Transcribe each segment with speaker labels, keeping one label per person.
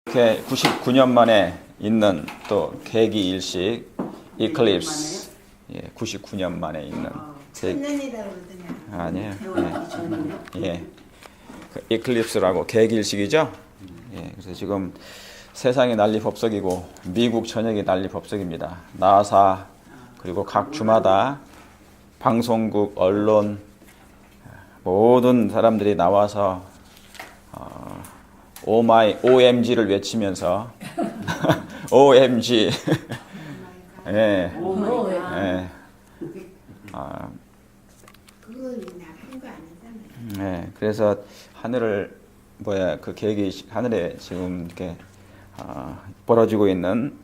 Speaker 1: 이렇게 99년 만에 있는 또 계기일식 이클립스. 99년 만에 있는
Speaker 2: 천년이다 그러더니
Speaker 1: 아니에요.
Speaker 2: 세월이 전이요?
Speaker 1: 그 이클립스라고 계기일식이죠. 그래서 지금 세상이 난리법석이고 미국 전역이 난리법석입니다. 나사 그리고 각 주마다 방송국, 언론 모든 사람들이 나와서 OMG를 외치면서 OMG
Speaker 2: 그건 나쁜 거 아니잖아요.
Speaker 1: 그래서 하늘을 그 계기 하늘에 지금 이렇게 벌어지고 있는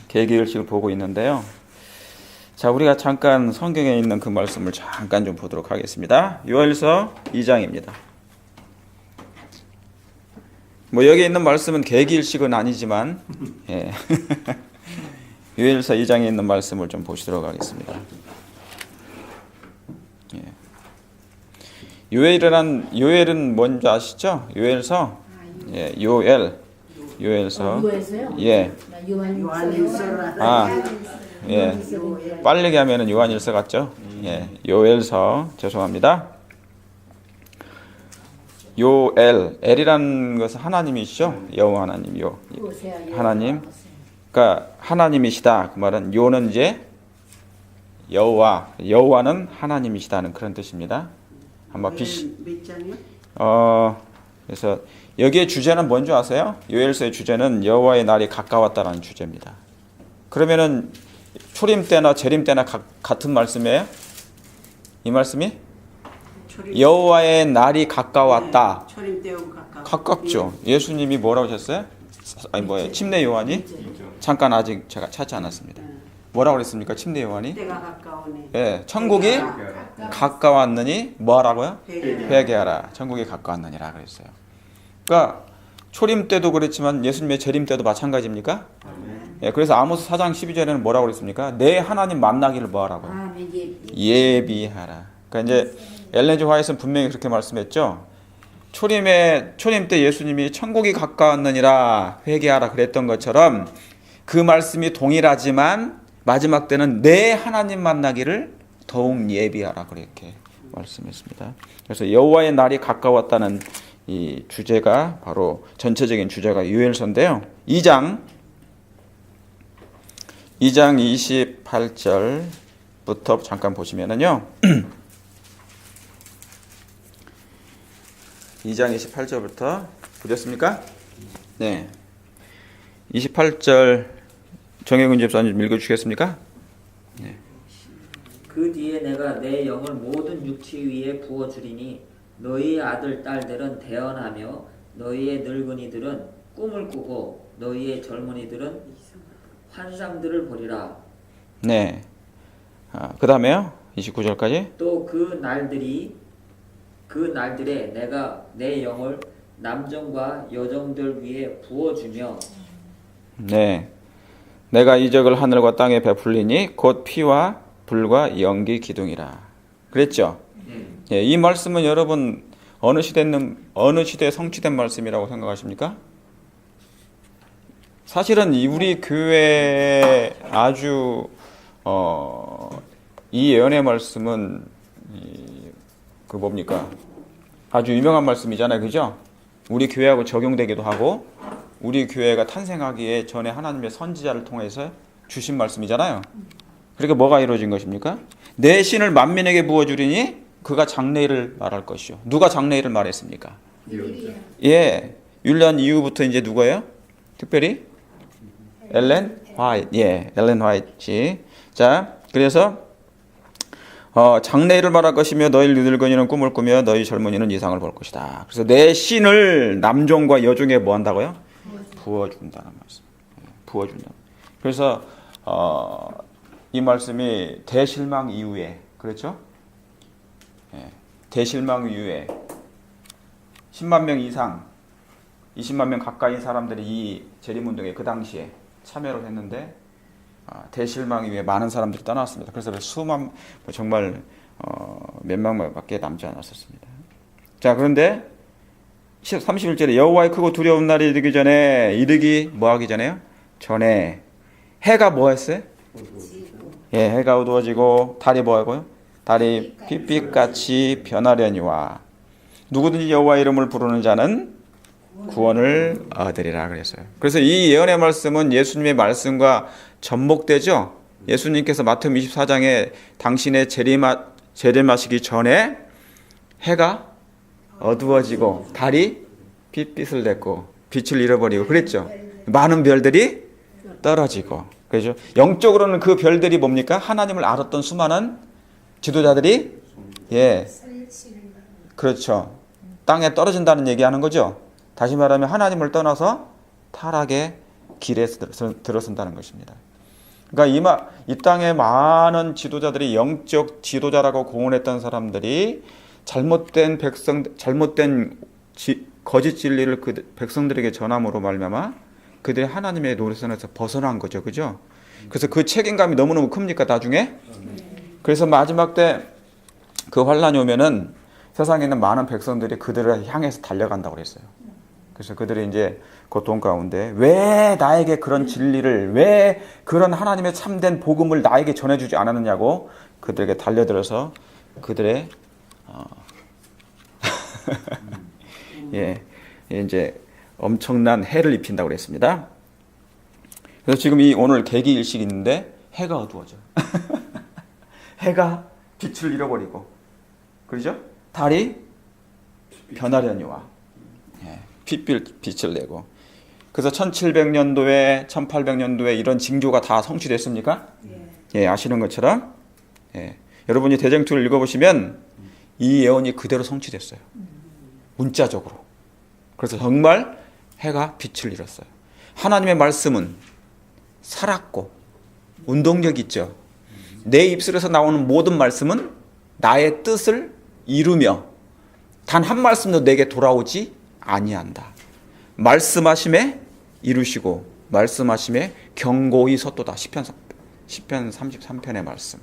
Speaker 1: 계기일식을 보고 있는데요. 자, 우리가 잠깐 성경에 있는 그 말씀을 잠깐 좀 보도록 하겠습니다. 요엘서 2장입니다. 여기 있는 말씀은 계기일식은 아니지만 요엘서 2장에 있는 말씀을 좀 보시도록 하겠습니다. 요엘은 뭔지 아시죠? 요엘서 요엘서 빨리 얘기하면은 요한일서 같죠? 요엘서 죄송합니다. 엘이라는 것은 하나님이시죠? 여호와 하나님, 하나님. 그러니까 하나님이시다. 그 말은 요는 이제 여호와는 하나님이시다는 그런 뜻입니다. 아마
Speaker 2: 몇 장이요?
Speaker 1: 그래서 여기에 주제는 뭔지 아세요? 요엘서의 주제는 여호와의 날이 가까웠다라는 주제입니다. 그러면은 초림 때나 재림 때나 같은 말씀이에요? 이 말씀이? 여호와의 날이 가까웠다.
Speaker 2: 초림 때하고
Speaker 1: 가깝죠. 예수님이 뭐라고 하셨어요? 침례 요한이? 잠깐 아직 제가 찾지 않았습니다. 뭐라고 그랬습니까? 침례 요한이?
Speaker 2: 때가 가까우니.
Speaker 1: 천국이 가까웠느니 뭐 하라고요?
Speaker 2: 회개하라.
Speaker 1: 천국이 가까웠느니라 그랬어요. 그러니까 초림 때도 그랬지만 예수님의 재림 때도 마찬가지입니까? 그래서 아모스 4장 12절에는 뭐라고 그랬습니까? 내 하나님 만나기를 뭐 하라고요? 예비하라. 그러니까 이제 엘렌 G 화이트는 분명히 그렇게 말씀했죠. 초림 때 예수님이 천국이 가까웠느니라 회개하라 그랬던 것처럼 그 말씀이 동일하지만 마지막 때는 내 하나님 만나기를 더욱 예비하라 그렇게 말씀했습니다. 그래서 여호와의 날이 가까웠다는 이 주제가 바로 전체적인 주제가 요엘서인데요. 2장 28절부터 잠깐 보시면은요. 2장 28절부터 보셨습니까? 네. 28절 정혜근 집사님 읽어주시겠습니까? 네.
Speaker 3: 그 뒤에 내가 내 영을 모든 육체 위에 부어주리니 너희의 아들 딸들은 대언하며 너희의 늙은이들은 꿈을 꾸고 너희의 젊은이들은 환상들을 보리라.
Speaker 1: 네. 그 다음에요. 29절까지.
Speaker 3: 또 그 날들에 내가 내 영을 남정과 여정들 위에 부어주며
Speaker 1: 네. 내가 이적을 하늘과 땅에 베풀리니 곧 피와 불과 연기 기둥이라. 그랬죠? 이 말씀은 여러분 어느 시대에 성취된 말씀이라고 생각하십니까? 사실은 우리 교회에 아주 이 예언의 말씀은 아주 유명한 말씀이잖아요. 그죠? 우리 교회하고 적용되기도 하고 우리 교회가 탄생하기에 전에 하나님의 선지자를 통해서 주신 말씀이잖아요. 그러니까 뭐가 이루어진 것입니까? 내 신을 만민에게 부어주리니 그가 장래일을 말할 것이요. 누가 장래일을 말했습니까? 율리안 이후부터 이제 누구예요? 특별히 엘렌 화이트. 자, 그래서 장래일을 말할 것이며 너희 늙은이는 꿈을 꾸며 너희 젊은이는 이상을 볼 것이다. 그래서 내 신을 남종과 여종에 뭐 한다고요? 부어준다는 말씀. 부어준다. 그래서 이 말씀이 대실망 이후에 그렇죠? 대실망 이후에 10만 명 이상 20만 명 가까이 사람들이 이 재림운동에 그 당시에 참여를 했는데 대실망 이후에 많은 사람들이 떠났습니다. 그래서 정말 몇 명밖에 남지 않았었습니다. 자, 그런데 31절에 여호와의 크고 두려운 날이 이르기 전에 이르기 뭐 하기 전에요? 전에 해가 뭐 했어요? 예, 해가 어두워지고 달이 뭐 하고요? 달이 핏빛같이 변하려니와 누구든지 여호와의 이름을 부르는 자는 구원을 얻으리라 그랬어요. 그래서 이 예언의 말씀은 예수님의 말씀과 접목되죠. 예수님께서 마태복음 24장에 당신의 재림하시기 전에 해가 어두워지고 달이 핏빛을 냈고 빛을 잃어버리고 그랬죠. 많은 별들이 떨어지고 그렇죠. 영적으로는 그 별들이 뭡니까? 하나님을 알았던 수많은 지도자들이 예, 그렇죠. 땅에 떨어진다는 얘기하는 거죠. 다시 말하면 하나님을 떠나서 타락의 길에 들어선다는 것입니다. 그러니까 이 땅에 많은 지도자들이 영적 지도자라고 공언했던 사람들이 잘못된 거짓 진리를 그 백성들에게 전함으로 말미암아 그들이 하나님의 노릇선에서 벗어난 거죠, 그죠? 그래서 그 책임감이 너무너무 큽니까 나중에? 그래서 마지막 때 그 환란이 오면은 세상에 있는 많은 백성들이 그들을 향해서 달려간다고 그랬어요. 그래서 그들이 이제 고통 가운데 왜 나에게 그런 진리를 왜 그런 하나님의 참된 복음을 나에게 전해주지 않았느냐고 그들에게 달려들어서 그들의 예, 이제 엄청난 해를 입힌다고 그랬습니다. 그래서 지금 이 오늘 계기일식이 있는데 해가 어두워져. 해가 빛을 잃어버리고 그러죠? 달이 변하려니와 예, 빛을 내고 그래서 1700년도에 1800년도에 이런 징조가 다 성취됐습니까? 예, 아시는 것처럼 예, 여러분이 대쟁투를 읽어보시면 이 예언이 그대로 성취됐어요. 문자적으로. 그래서 정말 해가 빛을 잃었어요. 하나님의 말씀은 살았고 운동력 있죠. 내 입술에서 나오는 모든 말씀은 나의 뜻을 이루며 단 한 말씀도 내게 돌아오지 아니한다. 말씀하심에 이루시고 말씀하심에 경고히 섰도다. 시편 33편의 말씀.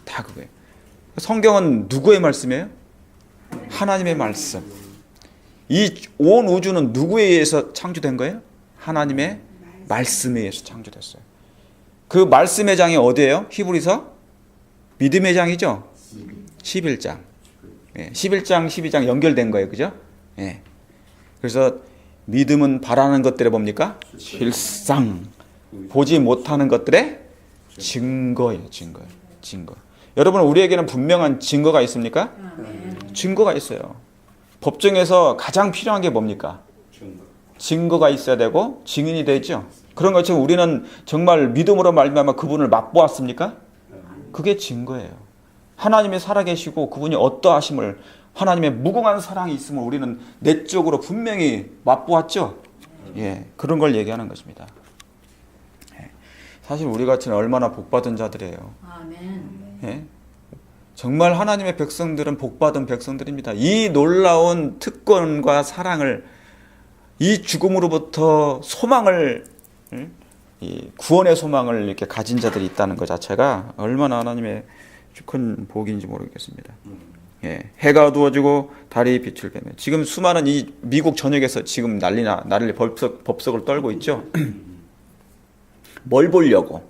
Speaker 1: 다 그거예요. 성경은 누구의 말씀이에요? 하나님의 말씀. 이 온 우주는 누구에 의해서 창조된 거예요? 하나님의 말씀에 의해서 창조됐어요. 그 말씀의 장이 어디예요? 히브리서? 믿음의 장이죠? 11장. 예, 11장, 12장 연결된 거예요. 그죠? 예. 그래서 믿음은 바라는 것들의 뭡니까? 실상. 보지 못하는 것들의 증거예요. 증거. 여러분 우리에게는 분명한 증거가 있습니까? 증거가 있어요. 법정에서 가장 필요한 게 뭡니까? 증거가 있어야 되고 증인이 되죠. 그런 것처럼 우리는 정말 믿음으로 말미암아 그분을 맛보았습니까? 그게 증거예요. 하나님이 살아계시고 그분이 어떠하심을 하나님의 무궁한 사랑이 있음을 우리는 내적으로 분명히 맛보았죠. 예, 그런 걸 얘기하는 것입니다. 예, 사실 우리 같이는 얼마나 복받은 자들이에요. 예, 정말 하나님의 백성들은 복받은 백성들입니다. 이 놀라운 특권과 사랑을 이 죽음으로부터 소망을 이 구원의 소망을 이렇게 가진 자들이 있다는 것 자체가 얼마나 하나님의 큰 복인지 모르겠습니다. 예, 해가 어두워지고 달이 빛을 빼며 지금 수많은 이 미국 전역에서 지금 난리 법석을 떨고 있죠. 뭘 보려고?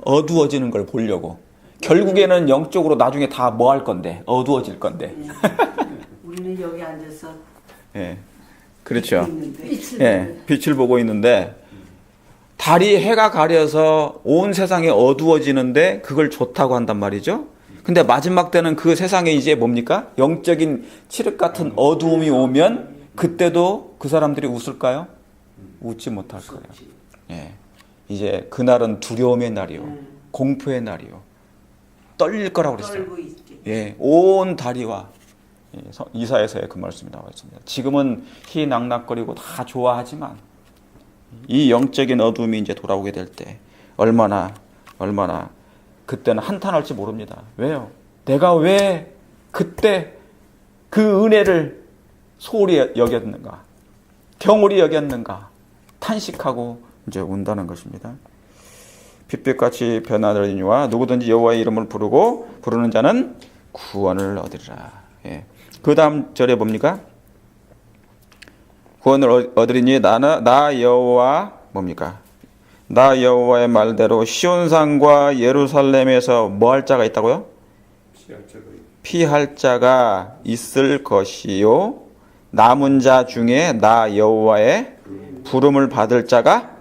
Speaker 1: 어두워지는 걸 보려고. 결국에는 영적으로 나중에 다 뭐 할 건데? 어두워질 건데.
Speaker 2: 우리는 여기 앉아서
Speaker 1: 예, 그렇죠. 예, 빛을 보고 있는데 달이 해가 가려서 온 세상이 어두워지는데 그걸 좋다고 한단 말이죠. 근데 마지막 때는 그 세상에 이제 뭡니까? 영적인 칠흑 같은 어두움이 오면 그때도 그 사람들이 웃을까요? 웃지 못할 거예요. 예, 이제 그날은 두려움의 날이요, 공포의 날이요, 떨릴 거라고 그랬어요. 예, 온 다리와 이사야서에 그 말씀이 나와 있습니다. 지금은 희낙낙거리고 다 좋아하지만 이 영적인 어둠이 이제 돌아오게 될 때 얼마나 그때는 한탄할지 모릅니다. 왜요? 내가 왜 그때 그 은혜를 소홀히 여겼는가? 경홀히 여겼는가? 탄식하고 이제 운다는 것입니다. 빛빛같이 변하리니와 누구든지 여호와의 이름을 부르는 자는 구원을 얻으리라. 예. 그 다음 절에 뭡니까? 구원을 얻으리니 나 여호와 뭡니까? 나 여호와의 말대로 시온산과 예루살렘에서 뭐 할 자가 있다고요? 피할 자가 있을 것이요 남은 자 중에 나 여호와의 부름을 받을 자가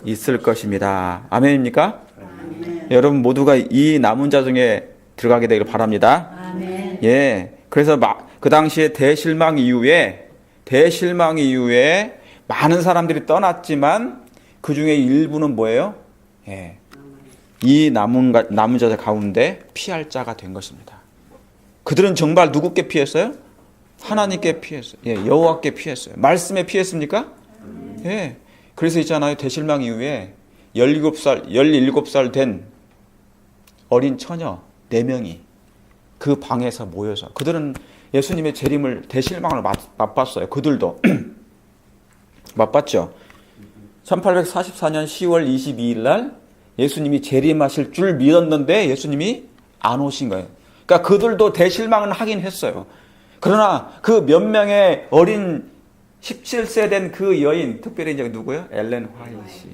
Speaker 1: 있을 것입니다. 아멘입니까?
Speaker 2: 아멘.
Speaker 1: 여러분 모두가 이 남은 자 중에 들어가게 되길 바랍니다.
Speaker 2: 아멘.
Speaker 1: 예. 그래서 그 당시에 대실망 이후에 많은 사람들이 떠났지만 그 중에 일부는 뭐예요? 예. 이 남은 자 가운데 피할 자가 된 것입니다. 그들은 정말 누구께 피했어요? 하나님께 피했어요. 예, 여호와께 피했어요. 말씀에 피했습니까? 예. 그래서 있잖아요. 대실망 이후에 17살 된 어린 처녀 4명이 그 방에서 모여서 그들은 예수님의 재림을 대실망을 맛봤어요. 그들도 맛봤죠. 1844년 10월 22일 날 예수님이 재림하실 줄 믿었는데 예수님이 안 오신 거예요. 그러니까 그들도 대실망은 하긴 했어요. 그러나 그 몇 명의 어린 17세 된 그 여인, 특별히 이제 누구예요? 엘렌 화이트이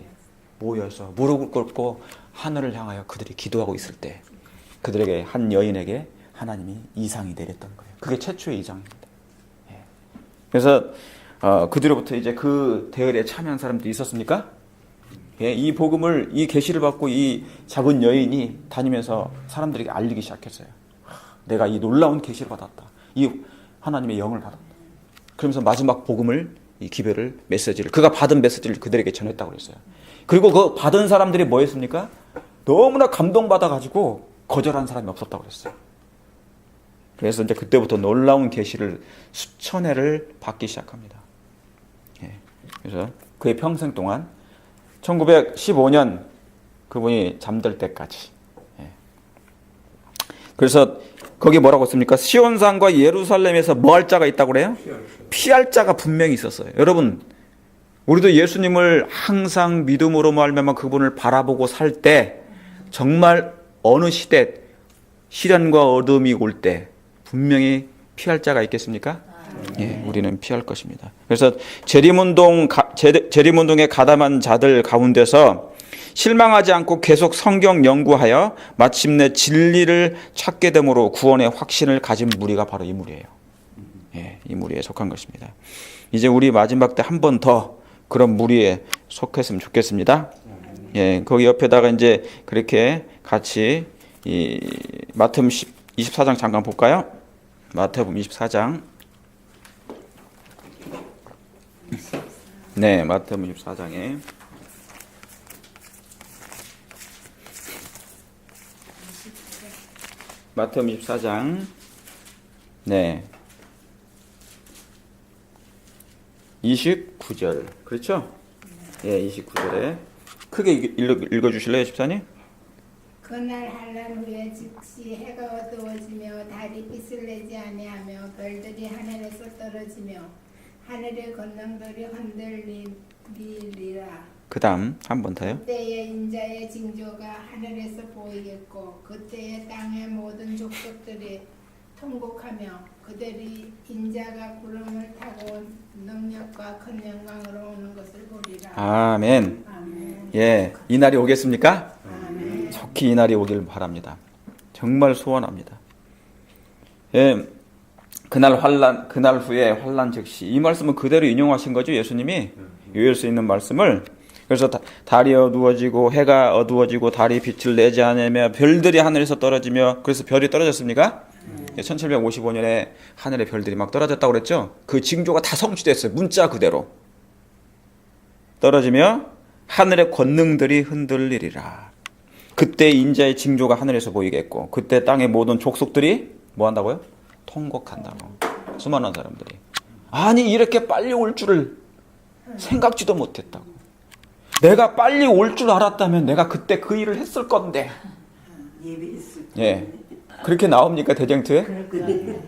Speaker 1: 모여서 무릎을 꿇고 하늘을 향하여 그들이 기도하고 있을 때 그들에게 한 여인에게 하나님이 이상이 내렸던 거예요. 그게 최초의 이상입니다. 예. 그래서 그 뒤로부터 이제 그 대열에 참여한 사람들이 있었습니까? 예, 이 복음을 이 계시를 받고 이 작은 여인이 다니면서 사람들에게 알리기 시작했어요. 내가 이 놀라운 계시를 받았다. 이 하나님의 영을 받았다. 그러면서 마지막 복음을 이 기별을 메시지를 그가 받은 메시지를 그들에게 전했다고 그랬어요. 그리고 그 받은 사람들이 뭐 했습니까? 너무나 감동받아 가지고 거절한 사람이 없었다고 그랬어요. 그래서 이제 그때부터 놀라운 계시를 수천 회를 받기 시작합니다. 예. 그래서 그의 평생 동안 1915년 그분이 잠들 때까지. 예. 그래서 거기 뭐라고 했습니까? 시온산과 예루살렘에서 뭐 할 자가 있다고 그래요? 피할 자가 분명히 있었어요. 여러분, 우리도 예수님을 항상 믿음으로 말미암아 그분을 바라보고 살 때 정말 어느 시대 시련과 어둠이 올 때 분명히 피할 자가 있겠습니까? 예, 우리는 피할 것입니다. 그래서 재림운동에 가담한 자들 가운데서 실망하지 않고 계속 성경 연구하여 마침내 진리를 찾게 됨으로 구원의 확신을 가진 무리가 바로 이 무리예요. 예, 이 무리에 속한 것입니다. 이제 우리 마지막 때 한 번 더 그런 무리에 속했으면 좋겠습니다. 예, 거기 옆에다가 이제 그렇게 같이 이 마태복음 24장 잠깐 볼까요? 마태복음 24장. 네, 마태복음 24장에 마태복음 24장 네 29절 그렇죠? 예, 29절에 크게 읽어주실래요, 집사님?
Speaker 4: 그날 한란 후에 즉시 해가 어두워지며 달이 빛을 내지 아니하며 별들이 하늘에서 떨어지며 하늘의 권능들이 흔들리리라.
Speaker 1: 그 다음 한 번 더요.
Speaker 4: 그때에 인자의 징조가 하늘에서 보이겠고 그때에 땅의 모든 족속들이 통곡하며 그들이 인자가 구름을 타고 능력과 큰 영광으로 오는 것을 보리라.
Speaker 1: 아멘.
Speaker 4: 아멘.
Speaker 1: 예, 이 날이 오겠습니까?
Speaker 4: 아멘.
Speaker 1: 속히 이 날이 오길 바랍니다. 정말 소원합니다. 예, 그날 후에 환난 즉시 이 말씀은 그대로 인용하신 거죠, 예수님이 요엘 수 있는 말씀을. 그래서 달이 어두워지고 해가 어두워지고 달이 빛을 내지 않으며 별들이 하늘에서 떨어지며 그래서 별이 떨어졌습니까? 1755년에 하늘의 별들이 막 떨어졌다고 그랬죠? 그 징조가 다 성취됐어요. 문자 그대로. 떨어지며 하늘의 권능들이 흔들리리라. 그때 인자의 징조가 하늘에서 보이겠고 그때 땅의 모든 족속들이 뭐 한다고요? 통곡한다고. 수많은 사람들이. 아니 이렇게 빨리 올 줄을 생각지도 못했다고. 내가 빨리 올 줄 알았다면 내가 그때 그 일을 했을 건데.
Speaker 2: 예배했을
Speaker 1: 예. 그렇게 나옵니까 대쟁투에?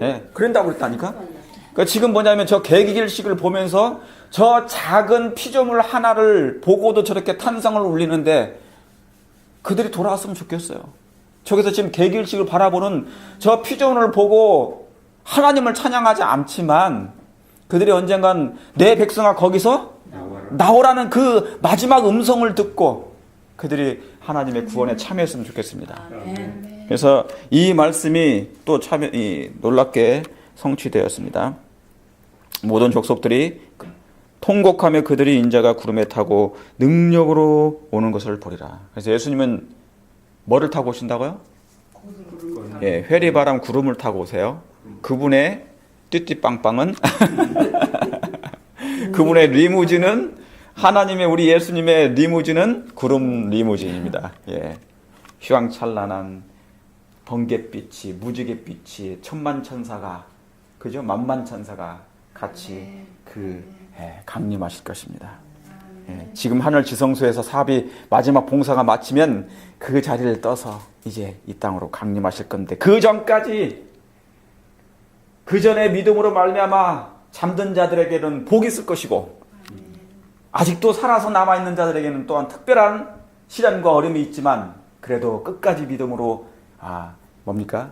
Speaker 1: 예. 그런다고 그랬다니까. 그러니까 지금 뭐냐면 저 개기길식을 보면서 저 작은 피조물 하나를 보고도 저렇게 탄성을 울리는데 그들이 돌아왔으면 좋겠어요. 저기서 지금 개기길식을 바라보는 저 피조물을 보고 하나님을 찬양하지 않지만 그들이 언젠간 내 백성아 거기서 나오라는 그 마지막 음성을 듣고 그들이 하나님의 구원에 참여했으면 좋겠습니다.
Speaker 2: 아멘.
Speaker 1: 그래서 이 말씀이 또 놀랍게 성취되었습니다. 모든 족속들이 통곡하며 그들이 인자가 구름에 타고 능력으로 오는 것을 보리라. 그래서 예수님은 뭐를 타고 오신다고요? 예, 회리바람 구름을 타고 오세요. 그분의 띠띠빵빵은 그분의 리무진은 하나님의 우리 예수님의 리무진은 구름 리무진입니다. 예, 휘황찬란한 번갯빛이 무지갯빛이 천만천사가 그죠? 만만천사가 같이 강림하실 것입니다. 예, 지금 하늘 지성소에서 사업이 마지막 봉사가 마치면 그 자리를 떠서 이제 이 땅으로 강림하실 건데 그 전까지 그 전에 믿음으로 말미암아 잠든 자들에게는 복이 있을 것이고 아직도 살아서 남아있는 자들에게는 또한 특별한 시련과 어려움이 있지만 그래도 끝까지 믿음으로 뭡니까?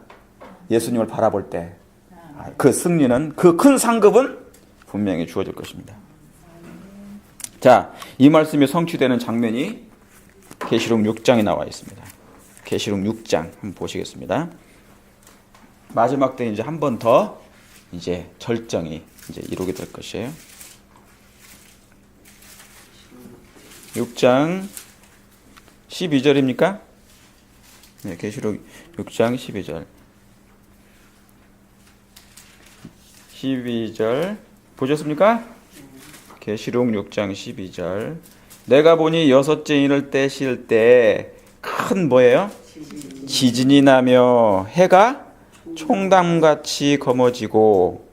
Speaker 1: 예수님을 바라볼 때 그 승리는 그 큰 상급은 분명히 주어질 것입니다. 자, 이 말씀이 성취되는 장면이 계시록 6장에 나와 있습니다. 계시록 6장 한번 보시겠습니다. 마지막 때 이제 한 번 더 이제 절정이 이제 이루게 될 것이에요. 6장 12절입니까? 네, 계시록 6장 12절. 12절 보셨습니까? 계시록 6장 12절. 내가 보니 여섯째 인을 떼실 때 큰 뭐예요? 지진이 나며 해가 총담같이 검어지고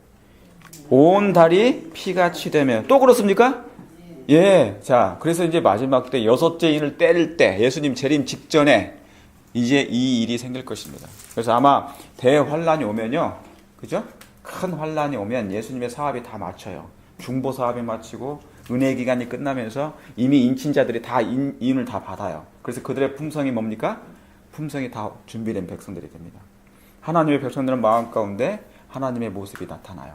Speaker 1: 온 달이 피같이 되며 또 그렇습니까? 예. 자, 그래서 이제 마지막 때 여섯째 인을 때릴 때 예수님 재림 직전에 이제 이 일이 생길 것입니다. 그래서 아마 대환란이 오면요. 그죠? 큰 환란이 오면 예수님의 사업이 다 마쳐요. 중보 사업이 마치고 은혜 기간이 끝나면서 이미 인친자들이 다 인을 다 받아요. 그래서 그들의 품성이 뭡니까? 품성이 다 준비된 백성들이 됩니다. 하나님의 백성들은 마음 가운데 하나님의 모습이 나타나요.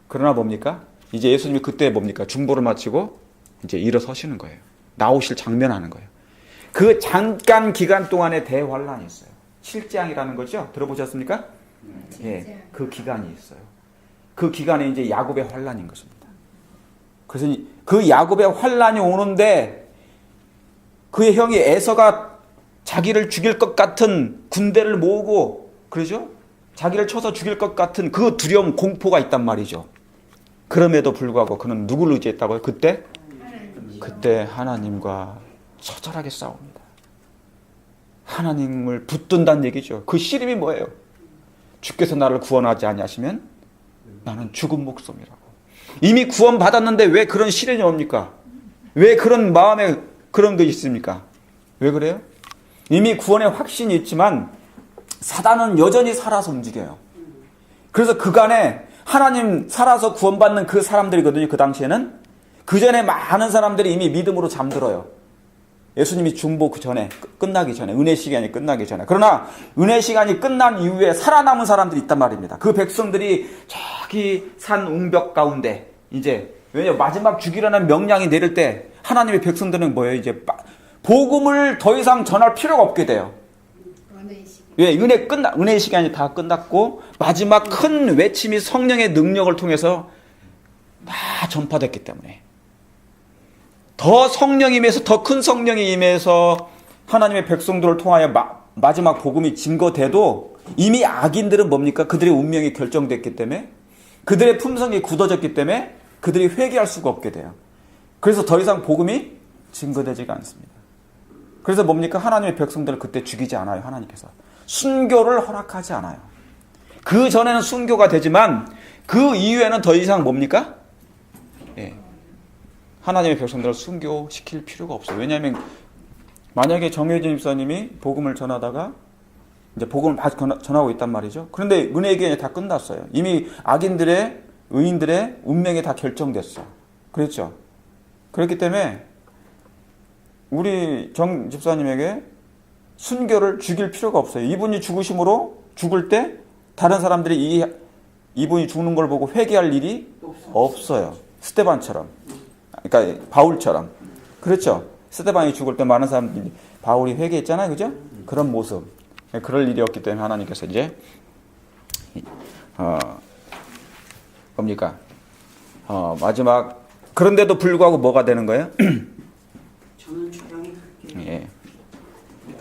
Speaker 1: 그러나 뭡니까? 이제 예수님이 그때 뭡니까? 중보를 마치고 이제 일어서시는 거예요. 나오실 장면하는 거예요. 그 잠깐 기간 동안에 대환란이 있어요. 7장이라는 거죠? 들어보셨습니까? 예, 그 기간이 있어요. 그 기간에 이제 야곱의 환란인 것입니다. 그래서 그 야곱의 환란이 오는데 그의 형이 에서가 자기를 죽일 것 같은 군대를 모으고 그러죠? 자기를 쳐서 죽일 것 같은 그 두려움, 공포가 있단 말이죠. 그럼에도 불구하고 그는 누구를 의지했다고요? 그때 하나님과 처절하게 싸웁니다. 하나님을 붙든다는 얘기죠. 그 씨름이 뭐예요? 주께서 나를 구원하지 아니하시면 나는 죽은 목숨이라고. 이미 구원받았는데 왜 그런 시련이 옵니까? 왜 그런 마음에 그런 게 있습니까? 왜 그래요? 이미 구원의 확신이 있지만 사단은 여전히 살아서 움직여요. 그래서 그간에 하나님 살아서 구원받는 그 사람들이거든요. 그 당시에는 그 전에 많은 사람들이 이미 믿음으로 잠들어요. 예수님이 중보 그 전에 끝나기 전에 은혜 시간이 끝나기 전에. 그러나 은혜 시간이 끝난 이후에 살아남은 사람들이 있단 말입니다. 그 백성들이 저기 산 웅벽 가운데 이제 왜냐 마지막 죽이라는 명령이 내릴 때 하나님의 백성들은 뭐예요? 이제 복음을 더 이상 전할 필요가 없게 돼요. 왜? 은혜 시간이 다 끝났고 마지막 큰 외침이 성령의 능력을 통해서 다 전파됐기 때문에 더 성령이 임해서 더 큰 성령이 임해서 하나님의 백성들을 통하여 마지막 복음이 증거돼도 이미 악인들은 뭡니까? 그들의 운명이 결정됐기 때문에 그들의 품성이 굳어졌기 때문에 그들이 회개할 수가 없게 돼요. 그래서 더 이상 복음이 증거되지가 않습니다. 그래서 뭡니까? 하나님의 백성들을 그때 죽이지 않아요. 하나님께서 순교를 허락하지 않아요. 그 전에는 순교가 되지만 그 이후에는 더 이상 뭡니까? 예. 하나님의 백성들을 순교시킬 필요가 없어요. 왜냐하면 만약에 정혜진 집사님이 복음을 전하다가 이제 복음을 전하고 있단 말이죠. 그런데 은혜의 기간이 다 끝났어요. 이미 악인들의 의인들의 운명이 다 결정됐어요. 그렇죠? 그렇기 때문에 우리 정 집사님에게 순교를 죽일 필요가 없어요. 이분이 죽으심으로 죽을 때 다른 사람들이 이 이분이 죽는 걸 보고 회개할 일이 없어요. 스테반처럼. 그러니까 바울처럼. 그렇죠. 스테반이 죽을 때 많은 사람들이 바울이 회개했잖아요. 그죠? 그런 모습. 그럴 일이 없기 때문에 하나님께서 이제 뭡니까? 마지막 그런데도 불구하고 뭐가 되는 거예요?
Speaker 2: 저는 주량이 그렇게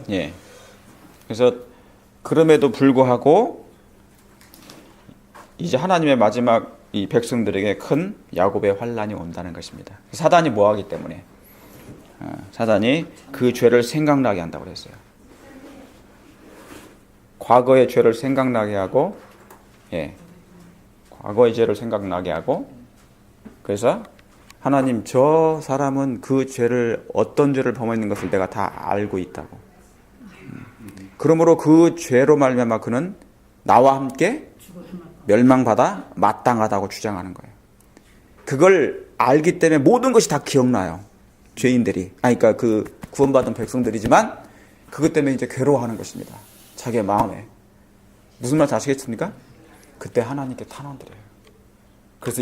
Speaker 1: 예. 그래서 그럼에도 불구하고 이제 하나님의 마지막 이 백성들에게 큰 야곱의 환란이 온다는 것입니다. 사단이 뭐하기 때문에 사단이 그 죄를 생각나게 한다고 그랬어요. 과거의 죄를 생각나게 하고, 과거의 죄를 생각나게 하고, 그래서 하나님 저 사람은 그 죄를 어떤 죄를 범했는 것을 내가 다 알고 있다고. 그러므로 그 죄로 말미암아 그는 나와 함께 멸망받아 마땅하다고 주장하는 거예요. 그걸 알기 때문에 모든 것이 다 기억나요. 죄인들이. 그러니까 그 구원받은 백성들이지만 그것 때문에 이제 괴로워하는 것입니다. 자기의 마음에. 무슨 말인지 아시겠습니까? 그때 하나님께 탄원드려요. 그래서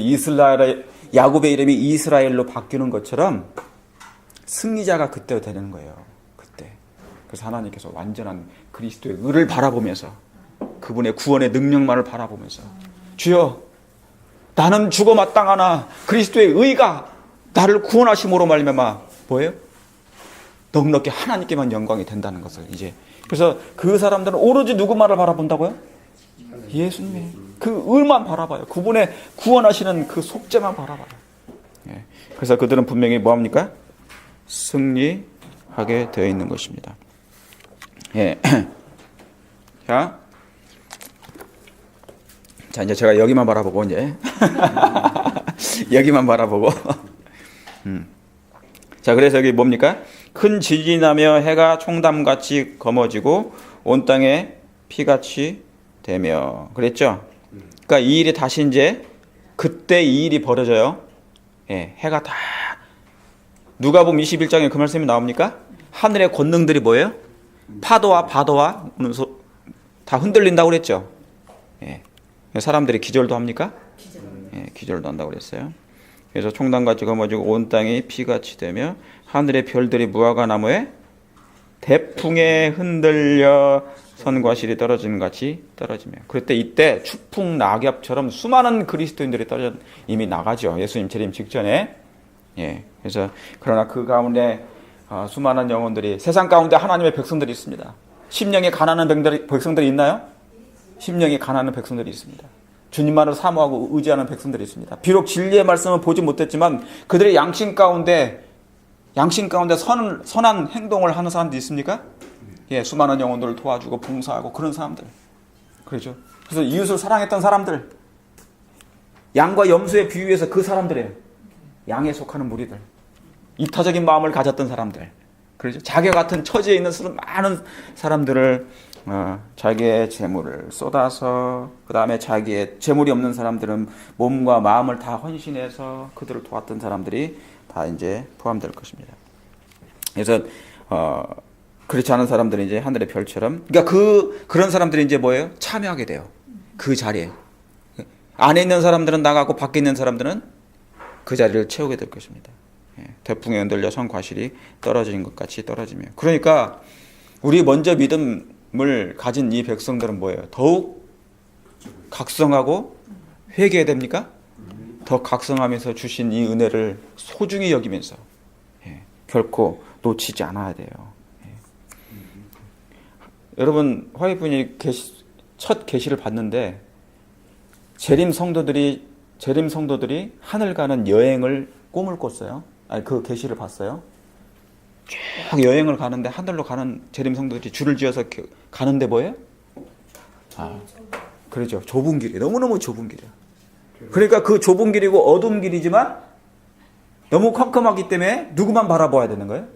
Speaker 1: 야곱의 이름이 이스라엘로 바뀌는 것처럼 승리자가 그때 되는 거예요. 그때. 그래서 하나님께서 완전한 그리스도의 의를 바라보면서 그분의 구원의 능력만을 바라보면서 주여 나는 죽어 마땅하나 그리스도의 의가 나를 구원하심으로 말미암아 뭐예요? 넉넉히 하나님께만 영광이 된다는 것을 이제 그래서 그 사람들은 오로지 누구만을 바라본다고요? 예수님의 그 의만 바라봐요. 그분의 구원하시는 그 속죄만 바라봐요. 그래서 그들은 분명히 뭐합니까? 승리하게 되어 있는 것입니다. 자 이제 제가 여기만 바라보고 이제 여기만 바라보고 자 그래서 여기 뭡니까? 큰 지진이 나며 해가 총담같이 검어지고 온 땅에 피같이 되며 그랬죠? 그러니까 이 일이 다시 이제 그때 이 일이 벌어져요. 해가 다 누가복음 21장에 그 말씀이 나옵니까? 하늘의 권능들이 뭐예요? 파도와 바다와 다 흔들린다고 그랬죠. 사람들이 기절도 합니까? 기절도 한다고 그랬어요. 그래서 총단같이 검어지고 온 땅이 피같이 되며 하늘의 별들이 무화과 나무에 대풍에 흔들려 선과실이 떨어지는 같이 떨어지며 그때 이때 추풍 낙엽처럼 수많은 그리스도인들이 떨어져 이미 나가죠. 예수님 재림 직전에. 그래서 그러나 그 가운데 수많은 영혼들이 세상 가운데 하나님의 백성들이 있습니다. 심령이 가난한 백성들이 있나요? 심령이 가난한 백성들이 있습니다. 주님만을 사모하고 의지하는 백성들이 있습니다. 비록 진리의 말씀을 보지 못했지만 그들의 양심 가운데 선한 행동을 하는 사람들이 있습니까? 수많은 영혼들을 도와주고 봉사하고 그런 사람들. 그렇죠. 그래서 이웃을 사랑했던 사람들. 양과 염소에 비유해서 그 사람들이에요. 양에 속하는 무리들. 이타적인 마음을 가졌던 사람들. 그렇죠. 자기 같은 처지에 있는 많은 사람들을 자기의 재물을 쏟아서 그 다음에 자기의 재물이 없는 사람들은 몸과 마음을 다 헌신해서 그들을 도왔던 사람들이 다 이제 포함될 것입니다. 그래서 그렇지 않은 사람들은 이제 하늘의 별처럼 그러니까 그런 사람들이 이제 뭐예요? 참여하게 돼요. 그 자리에 안에 있는 사람들은 나가고 밖에 있는 사람들은 그 자리를 채우게 될 것입니다. 대풍에 흔들려 성과실이 떨어지는 것 같이 떨어지며 그러니까 우리 먼저 믿음을 가진 이 백성들은 뭐예요? 더욱 각성하고 회개해야 됩니까? 더 각성하면서 주신 이 은혜를 소중히 여기면서 결코 놓치지 않아야 돼요. 여러분 화이트분이 첫 계시를 봤는데 재림 성도들이 하늘 가는 여행을 꿈을 꿨어요. 그 계시를 봤어요. 쭉 여행을 가는데 하늘로 가는 재림 성도들이 줄을 지어서 가는데 뭐예요? 그렇죠. 좁은 길이 너무너무 좁은 길이야. 그러니까 그 좁은 길이고 어두운 길이지만 너무 컴컴하기 때문에 누구만 바라봐야 되는 거예요?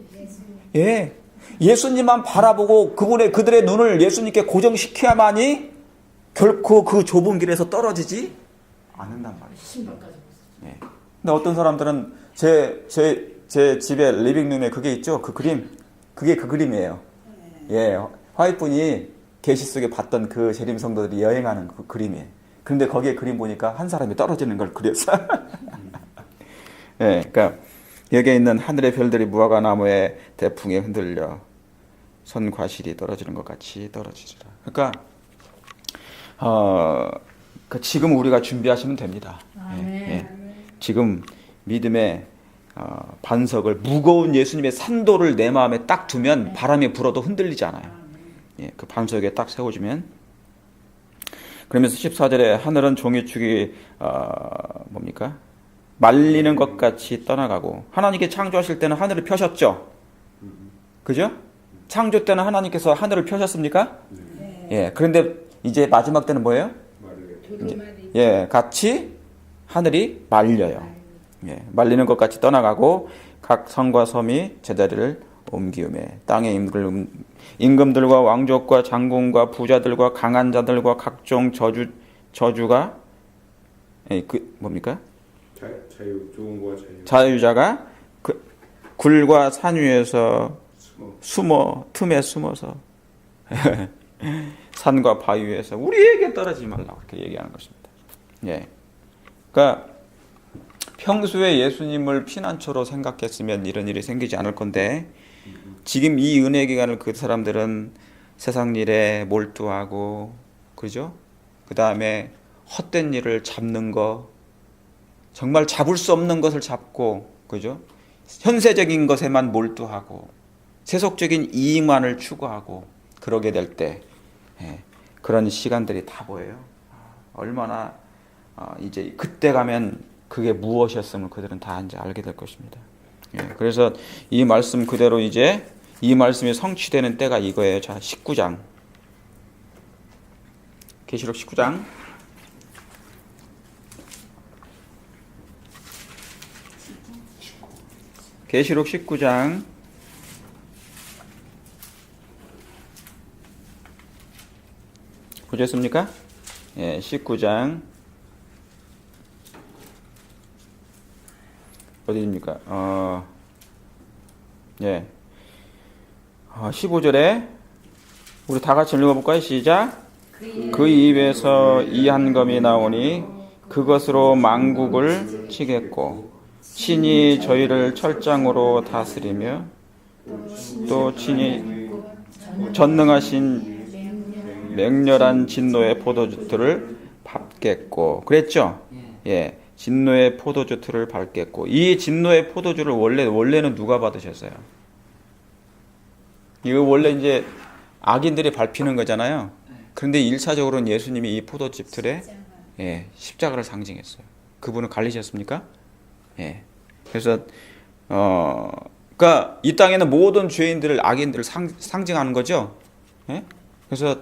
Speaker 1: 예수님만 바라보고 그들의 눈을 예수님께 고정시켜야만이 결코 그 좁은 길에서 떨어지지 않는단 말이에요. 근데 어떤 사람들은 제 집에 리빙룸에 그게 있죠. 그 그림. 그게 그 그림이에요. 화이트분이 계시 속에 봤던 그 재림 성도들이 여행하는 그 그림이에요. 그런데 거기에 그림 보니까 한 사람이 떨어지는 걸 그렸어. 예, 그러니까 여기에 있는 하늘의 별들이 무화과 나무의 대풍에 흔들려 선과실이 떨어지는 것 같이 떨어지리라. 그러니까 지금 우리가 준비하시면 됩니다. 예. 지금 믿음의 반석을 무거운 예수님의 산도를 내 마음에 딱 두면 바람이 불어도 흔들리지 않아요. 예, 그 반석에 딱 세워주면. 그러면서 14절에 하늘은 종이축이 뭡니까? 말리는 것 같이 떠나가고, 하나님께 창조하실 때는 하늘을 펴셨죠? 그죠? 창조 때는 하나님께서 하늘을 펴셨습니까?
Speaker 4: 네.
Speaker 1: 예, 그런데 이제 마지막 때는 뭐예요?
Speaker 4: 두루마리.
Speaker 1: 예, 같이 하늘이 말려요. 예, 말리는 것 같이 떠나가고 각 성과 섬이 제자리를 옮기우매 땅의 임금들과 왕족과 장군과 부자들과 강한 자들과 각종 저주가 뭡니까?
Speaker 5: 좋은과
Speaker 1: 자유자가 굴과 산 위에서 틈에 숨어서 산과 바위 위에서 우리에게 떨어지지 말라고 그렇게 얘기하는 것입니다. 예. 그러니까 평소에 예수님을 피난처로 생각했으면 이런 일이 생기지 않을 건데, 지금 이 은혜 기간을 그 사람들은 세상 일에 몰두하고, 그죠? 그 다음에 헛된 일을 잡는 거, 정말 잡을 수 없는 것을 잡고, 그죠? 현세적인 것에만 몰두하고, 세속적인 이익만을 추구하고, 그러게 될 때, 그런 시간들이 다 보여요. 얼마나 이제 그때 가면 그게 무엇이었음을 그들은 다 이제 알게 될 것입니다. 그래서 이 말씀 그대로 이제 이 말씀이 성취되는 때가 이거예요. 자, 19장. 계시록 19장. 계시록 19장. 보셨습니까? 예, 19장. 어디입니까? 15절에 우리 다 같이 읽어볼까요? 시작. 그 입에서 이 한검이 나오니 그것으로 만국을 치겠고 친히 저희를 철장으로 다스리며 또 친히 전능하신 맹렬한 진노의 포도주들을 밟겠고, 그랬죠? 예. 진노의 포도주 틀을 밟겠고, 이 진노의 포도주를 원래는 누가 받으셨어요? 이거 원래 이제 악인들이 밟히는 거잖아요. 그런데 1차적으로는 예수님이 이 포도즙 틀에 십자가를 상징했어요. 그분은 갈리셨습니까? 예. 그래서 그러니까 이 땅에는 모든 죄인들을, 악인들을 상징하는 거죠. 예? 그래서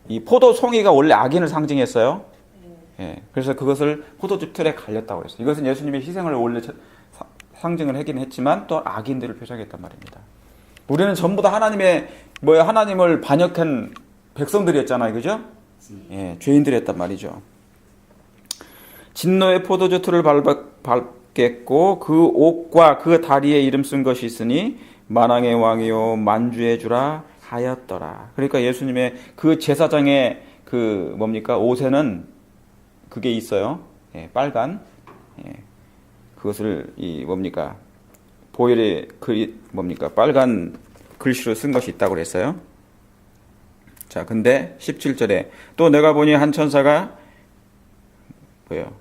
Speaker 1: 이 포도 송이가 원래 악인을 상징했어요. 예, 그래서 그것을 포도즙 틀에 갈렸다고 했어요. 이것은 예수님의 희생을 원래 상징을 하긴 했지만 또 악인들을 표적했단 말입니다. 우리는 전부 다 하나님을 반역한 백성들이었잖아요, 그죠? 예, 죄인들이었단 말이죠. 진노의 포도주 틀을 밟겠고 그 옥과 그 다리에 이름 쓴 것이 있으니 만왕의 왕이요 만주의 주라 하였더라. 그러니까 예수님의 그 제사장의 그 뭡니까? 옷에는 그게 있어요. 예, 빨간. 예, 그것을 뭡니까? 보혈의 뭡니까? 빨간 글씨로 쓴 것이 있다고 그랬어요. 자, 근데 17절에 또 내가 보니 한 천사가 뭐예요?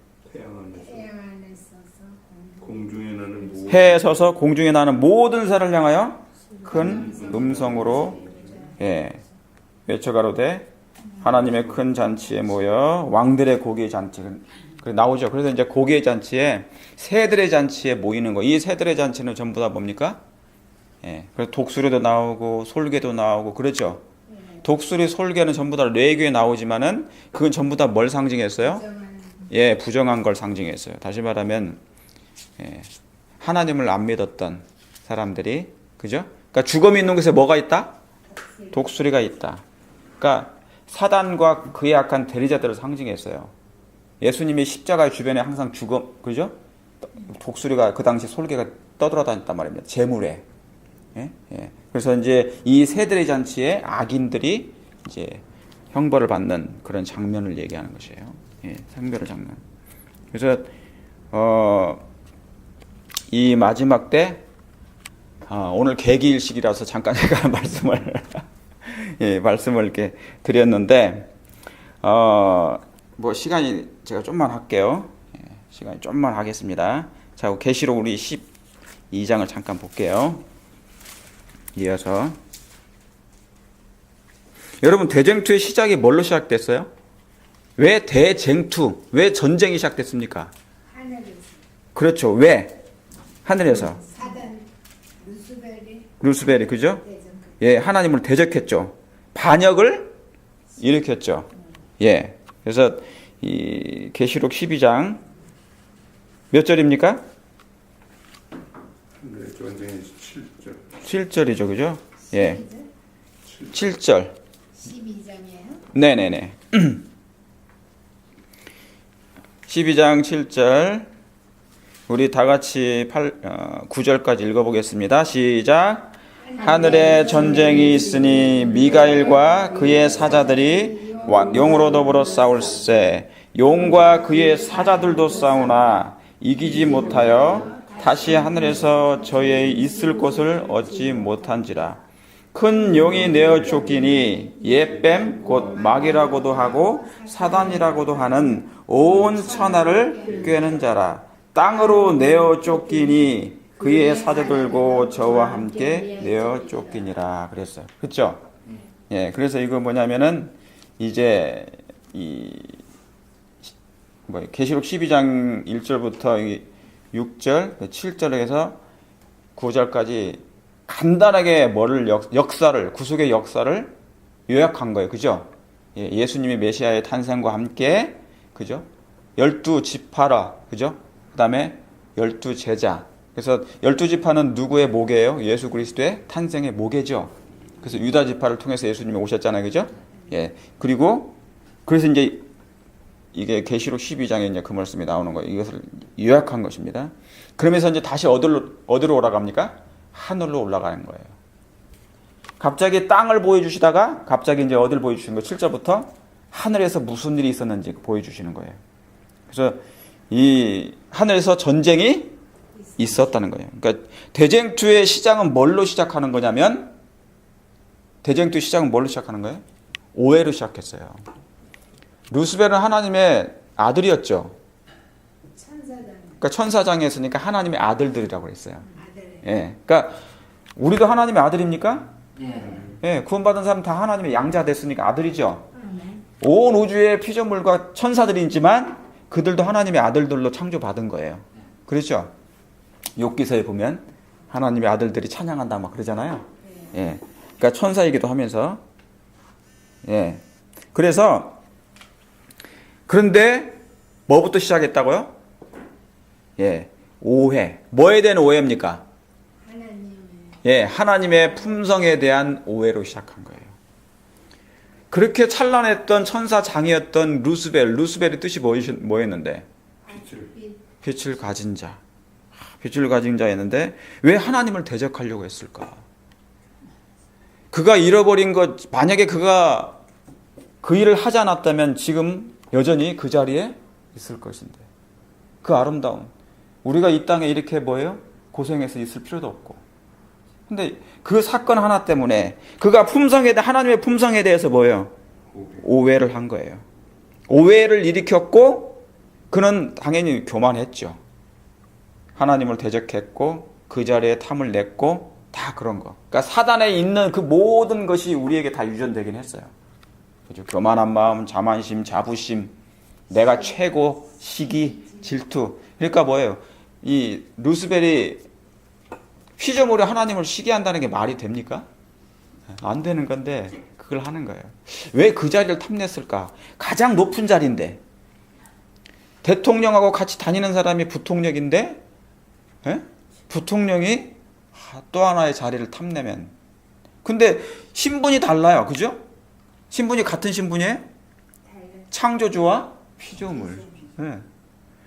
Speaker 1: 해에 서서 공중에 나는 모든 살을 향하여 큰 음성으로 외쳐가로되 하나님의 큰 잔치에 모여 왕들의 고기의 잔치 나오죠. 그래서 이제 고기의 잔치에 새들의 잔치에 모이는 거. 이 새들의 잔치는 전부 다 뭡니까? 그래서 독수리도 나오고 솔개도 나오고 그렇죠. 독수리 솔개는 전부 다 레위기에 나오지만은 그건 전부 다 뭘 상징했어요? 부정한 걸 상징했어요. 다시 말하면 하나님을 안 믿었던 사람들이, 그죠? 그러니까 죽음이 있는 곳에 뭐가 있다? 독수리가 있다. 그러니까 사단과 그의 악한 대리자들을 상징했어요. 예수님이 십자가의 주변에 항상 그죠? 독수리가 그 당시 솔개가 떠돌아다녔단 말입니다. 재물에. 그래서 이제 이 새들의 잔치에 악인들이 이제 형벌을 받는 그런 장면을 얘기하는 것이에요. 예, 형벌의 장면. 그래서 이 마지막 때 오늘 계기일식이라서 잠깐 제가 말씀을 이렇게 드렸는데 뭐 시간이 제가 좀만 할게요. 시간이 좀만 하겠습니다. 자, 계시록 우리 12장을 잠깐 볼게요. 이어서 여러분 대쟁투의 시작이 뭘로 시작됐어요? 왜 대쟁투, 왜 전쟁이 시작됐습니까?
Speaker 4: 하늘에서
Speaker 1: 그렇죠. 왜? 하늘에서
Speaker 4: 사단
Speaker 1: 루스벨이 그죠?
Speaker 4: 대전
Speaker 1: 예, 하나님을 대적했죠. 반역을 일으켰죠. 예. 그래서 이 계시록 12장 몇 절입니까?
Speaker 5: 네, 전쟁이 7절.
Speaker 1: 7절이죠. 그죠? 예. 7절.
Speaker 4: 12장이에요.
Speaker 1: 네네네. 12장 7절. 우리 다 같이 9절까지 읽어보겠습니다. 시작. 하늘에 전쟁이 있으니 미가엘과 그의 사자들이 용으로 더불어 싸울세. 용과 그의 사자들도 싸우나 이기지 못하여 다시 하늘에서 저의 있을 곳을 얻지 못한지라. 큰 용이 내어 쫓기니 옛뱀 곧 마귀라고도 하고 사단이라고도 하는 온 천하를 꿰는 자라. 땅으로 내어 쫓기니 그의 사자들고 저와 함께 내어 쫓기니라 그랬어요. 그렇죠? 예, 그래서 이거 뭐냐면은 이제 계시록 12장 1절부터 6절, 7절에 해서 9절까지 간단하게 역사를, 구속의 역사를 요약한 거예요. 그죠? 예, 예수님이 메시아의 탄생과 함께, 그죠? 12지파라, 그죠? 그 다음에 12제자. 그래서 12지파는 누구의 모계예요? 예수 그리스도의 탄생의 모계죠. 그래서 유다 지파를 통해서 예수님이 오셨잖아요. 그죠? 예. 그래서 이제 이게 계시록 12장에 이제 그 말씀이 나오는 거예요. 이것을 요약한 것입니다. 그러면서 이제 다시 어디로 올라갑니까? 하늘로 올라가는 거예요. 갑자기 땅을 보여주시다가 갑자기 이제 어디를 보여주시는 거예요? 7절부터 하늘에서 무슨 일이 있었는지 보여주시는 거예요. 그래서 이 하늘에서 전쟁이 있었다는 거예요. 그러니까 대쟁투의 시작은 뭘로 시작하는 거냐면 대쟁투의 시작은 뭘로 시작하는 거예요? 오해로 시작했어요. 루스벨은 하나님의 아들이었죠.
Speaker 4: 천사장
Speaker 1: 그러니까 천사장에 있으니까 하나님의 아들들이라고 했어요.
Speaker 4: 아들.
Speaker 1: 예. 그러니까 우리도 하나님의 아들입니까?
Speaker 3: 네.
Speaker 1: 예. 구원받은 사람 다 하나님의 양자 됐으니까 아들이죠. 온 우주의 피조물과 천사들이지만 그들도 하나님의 아들들로 창조받은 거예요. 그렇죠? 욥기서에 보면 하나님의 아들들이 찬양한다 막 그러잖아요. 예. 그러니까 천사이기도 하면서 예. 그런데 뭐부터 시작했다고요? 예. 오해. 뭐에 대한 오해입니까? 예, 하나님의 품성에 대한 오해로 시작한 거예요. 그렇게 찬란했던 천사장이었던 루스벨의 뜻이 뭐였는데? 빛을 가진 자. 빛을 가진 자였는데 왜 하나님을 대적하려고 했을까? 그가 잃어버린 것, 만약에 그가 그 일을 하지 않았다면 지금 여전히 그 자리에 있을 것인데. 그 아름다운. 우리가 이 땅에 이렇게 고생해서 있을 필요도 없고. 근데 그 사건 하나 때문에 그가 하나님의 품성에 대해서 오해를 한 거예요. 오해를 일으켰고 그는 당연히 교만했죠. 하나님을 대적했고 그 자리에 탐을 냈고 다 그런 거. 그러니까 사단에 있는 그 모든 것이 우리에게 다 유전되긴 했어요. 그죠? 교만한 마음, 자만심, 자부심, 내가 최고, 시기, 질투. 그러니까 이 루스벨이 피조물이 하나님을 시기한다는 게 말이 됩니까? 안 되는 건데 그걸 하는 거예요. 왜 그 자리를 탐냈을까? 가장 높은 자리인데 대통령하고 같이 다니는 사람이 부통령인데 부통령이 또 하나의 자리를 탐내면 근데 신분이 달라요. 그죠? 신분이 같은 신분이에요? 창조주와 피조물. 네.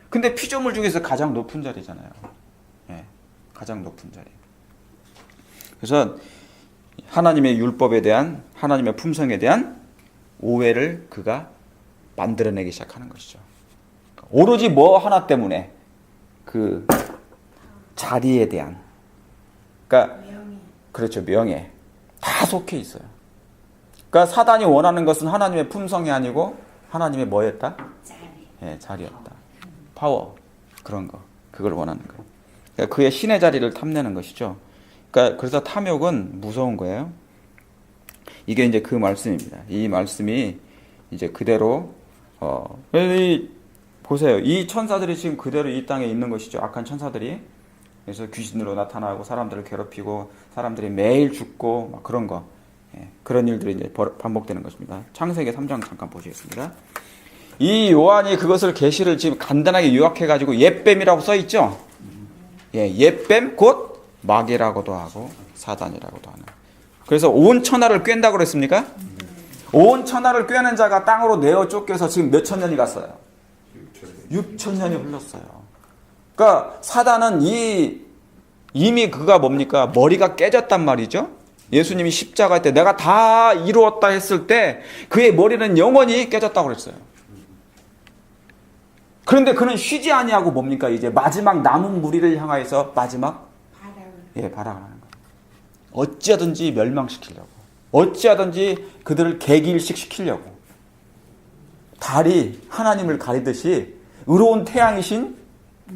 Speaker 1: 근데 피조물 중에서 가장 높은 자리잖아요. 네. 가장 높은 자리. 그래서 하나님의 율법에 대한 하나님의 품성에 대한 오해를 그가 만들어내기 시작하는 것이죠. 오로지 뭐 하나 때문에 그 자리에 대한, 그러니까
Speaker 4: 명예.
Speaker 1: 그렇죠, 명예 다 속해 있어요. 그러니까 사단이 원하는 것은 하나님의 품성이 아니고 하나님의 뭐였다?
Speaker 4: 자리.
Speaker 1: 예, 자리였다. 파워, 그런 거, 그걸 원하는 거예요. 그러니까 그의 신의 자리를 탐내는 것이죠. 그러니까 그래서 탐욕은 무서운 거예요. 이게 이제 그 말씀입니다. 이 말씀이 이제 그대로 보세요. 이 천사들이 지금 그대로 이 땅에 있는 것이죠. 악한 천사들이. 그래서 귀신으로 나타나고 사람들을 괴롭히고 사람들이 매일 죽고 막 그런 거. 예, 그런 일들이 이제 반복되는 것입니다. 창세기 3장 잠깐 보시겠습니다. 이 요한이 그것을 계시를 지금 간단하게 요약해가지고 옛뱀이라고 써 있죠. 예, 옛뱀 곧 마귀라고도 하고 사단이라고도 하는. 그래서 온 천하를 꿰는다고 그랬습니까? 온 천하를 꿰는 자가 땅으로 내어 쫓겨서 지금 몇 천 년이 갔어요? 6천 년이 흘렀어요. 그러니까 사단은 이미 그가 뭡니까? 머리가 깨졌단 말이죠. 예수님이 십자가 때 내가 다 이루었다 했을 때 그의 머리는 영원히 깨졌다고 그랬어요. 그런데 그는 쉬지 아니하고 뭡니까? 이제 마지막 남은 무리를 향하여서 마지막 발악을 하는 거예요. 어찌하든지 멸망시키려고, 어찌하든지 그들을 개기일식 시키려고, 달이 하나님을 가리듯이 의로운 태양이신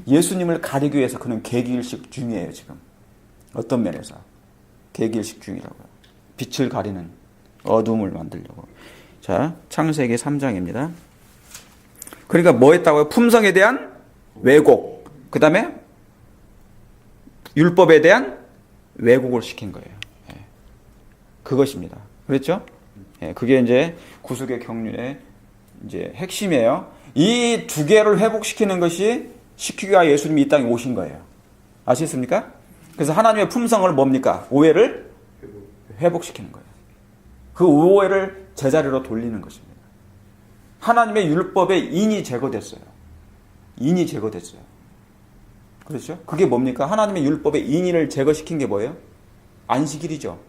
Speaker 1: 예수님을 가리기 위해서 그는 개기일식 중이에요. 지금 어떤 면에서 개기일식 중이라고요. 빛을 가리는, 어둠을 만들려고. 자, 창세기 3장입니다. 그러니까 뭐 했다고요? 품성에 대한 왜곡, 그 다음에 율법에 대한 왜곡을 시킨 거예요. 예. 그것입니다. 그렇죠? 예, 그게 이제 구속의 경륜의 이제 핵심이에요. 이 두 개를 회복시키는 것이 시키기가 예수님이 이 땅에 오신 거예요. 아시겠습니까? 그래서 하나님의 품성을 뭡니까? 오해를 회복시키는 거예요. 그 오해를 제자리로 돌리는 것입니다. 하나님의 율법의 인이 제거됐어요. 인이 제거됐어요. 그렇죠? 그게 뭡니까? 하나님의 율법의 인을 제거시킨 게 뭐예요? 안식일이죠.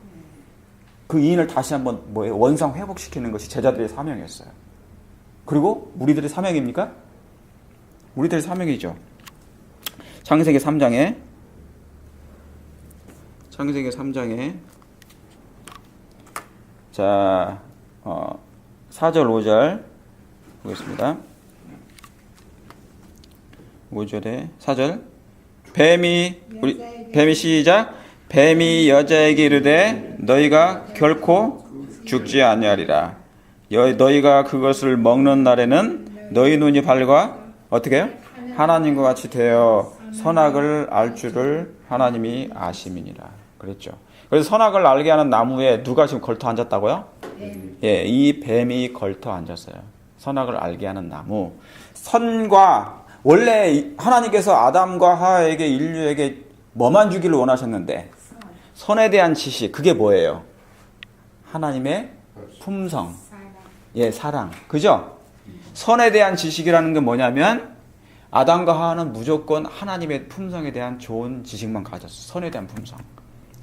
Speaker 1: 그 인을 다시 한번 뭐예요? 원상 회복시키는 것이 제자들의 사명이었어요. 그리고 우리들의 사명입니까? 우리들의 사명이죠. 창세기 3장에 자 4절 5절 보겠습니다. 5절에 4절 뱀이 시작. 뱀이 여자에게 이르되 너희가 결코 죽지 아니하리라. 너희가 그것을 먹는 날에는 너희 눈이 밝아 어떻게 해요? 하나님과 같이 되어 선악을 알 줄을 하나님이 아심이니라. 그랬죠. 그래서 선악을 알게 하는 나무에 누가 지금 걸터 앉았다고요? 예, 이 뱀이 걸터 앉았어요. 선악을 알게 하는 나무. 선과 원래 하나님께서 아담과 하와에게 인류에게 뭐만 주기를 원하셨는데 선에 대한 지식, 그게 뭐예요? 하나님의 품성, 예, 사랑, 그죠? 선에 대한 지식이라는 게 뭐냐면 아담과 하와는 무조건 하나님의 품성에 대한 좋은 지식만 가졌어요. 선에 대한 품성.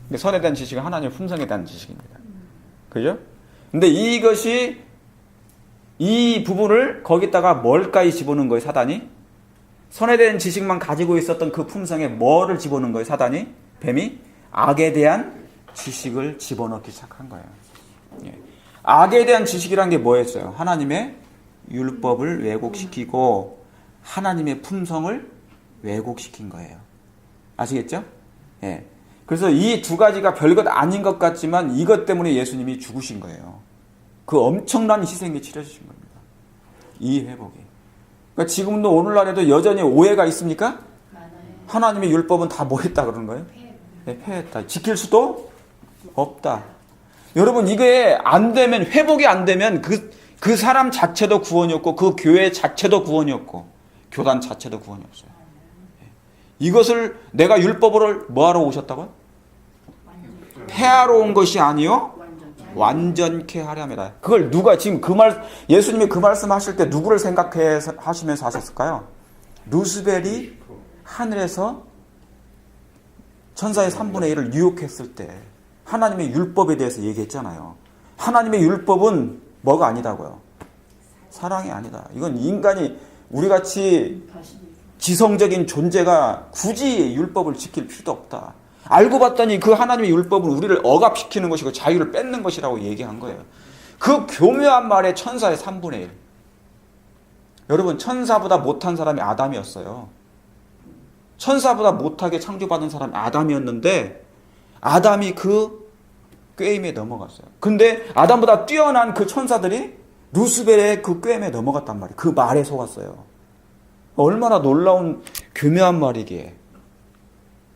Speaker 1: 근데 선에 대한 지식은 하나님의 품성에 대한 지식입니다. 그죠? 근데 이것이 이 부분을 거기다가 뭘까지 집어넣은 거예요, 사단이? 선에 대한 지식만 가지고 있었던 그 품성에 뭐를 집어넣은 거예요, 사단이? 뱀이? 악에 대한 지식을 집어넣기 시작한 거예요. 예. 악에 대한 지식이란 게 뭐였어요? 하나님의 율법을 왜곡시키고 하나님의 품성을 왜곡시킨 거예요. 아시겠죠? 예. 그래서 이 두 가지가 별것 아닌 것 같지만 이것 때문에 예수님이 죽으신 거예요. 그 엄청난 희생이 치러지신 겁니다. 이 회복이. 그러니까 지금도 오늘날에도 여전히 오해가 있습니까?
Speaker 4: 많아요.
Speaker 1: 하나님의 율법은 다 뭐 했다 그러는 거예요? 네, 폐했다. 지킬 수도 없다. 여러분, 이게 안 되면, 회복이 안 되면 그 사람 자체도 구원이 없고 그 교회 자체도 구원이 없고 교단 자체도 구원이 없어요. 이것을 내가 율법을 뭐하러 오셨다고요? 폐하러 온 것이 아니요 완전케 하려 함이라. 그걸 누가 지금 예수님이 그 말씀 하실 때 누구를 생각해 하시면서 하셨을까요? 루스벨이 하늘에서 천사의 3분의 1을 유혹했을 때 하나님의 율법에 대해서 얘기했잖아요. 하나님의 율법은 뭐가 아니다고요? 사랑이 아니다. 이건 인간이 우리같이 지성적인 존재가 굳이 율법을 지킬 필요도 없다. 알고 봤더니 그 하나님의 율법은 우리를 억압시키는 것이고 자유를 뺏는 것이라고 얘기한 거예요. 그 교묘한 말에 천사의 3분의 1. 여러분, 천사보다 못한 사람이 아담이었어요. 천사보다 못하게 창조받은 사람이 아담이었는데 아담이 그 꾀임에 넘어갔어요. 근데 아담보다 뛰어난 그 천사들이 루스벨의 그 꾀임에 넘어갔단 말이에요. 그 말에 속았어요. 얼마나 놀라운 교묘한 말이기에.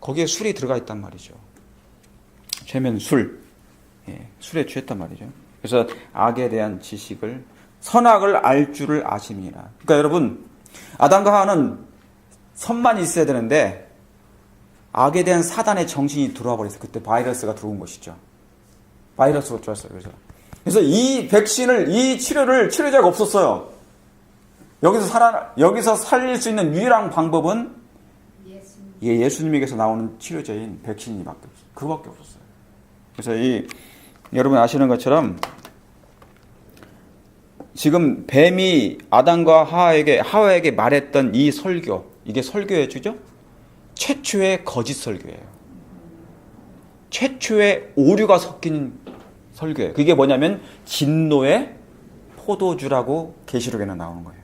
Speaker 1: 거기에 술이 들어가 있단 말이죠. 죄면 술. 예, 술에 취했단 말이죠. 그래서 악에 대한 지식을, 선악을 알 줄을 아심이라. 그러니까 여러분, 아담과 하와는 선만 있어야 되는데 악에 대한 사단의 정신이 들어와 버렸어요. 그때 바이러스가 들어온 것이죠. 바이러스가 들어왔어요. 그래서 이 백신을, 이 치료를 치료제가 없었어요. 여기서 살릴 수 있는 유일한 방법은 예수님에게서 나오는 치료제인 백신이밖에 없어요. 그거밖에 없었어요. 그래서 여러분 아시는 것처럼 지금 뱀이 아담과 하와에게 말했던 이 설교, 이게 설교해 주죠? 최초의 거짓 설교예요. 최초의 오류가 섞인 설교예요. 그게 뭐냐면 진노의 포도주라고 계시록에는 나오는 거예요.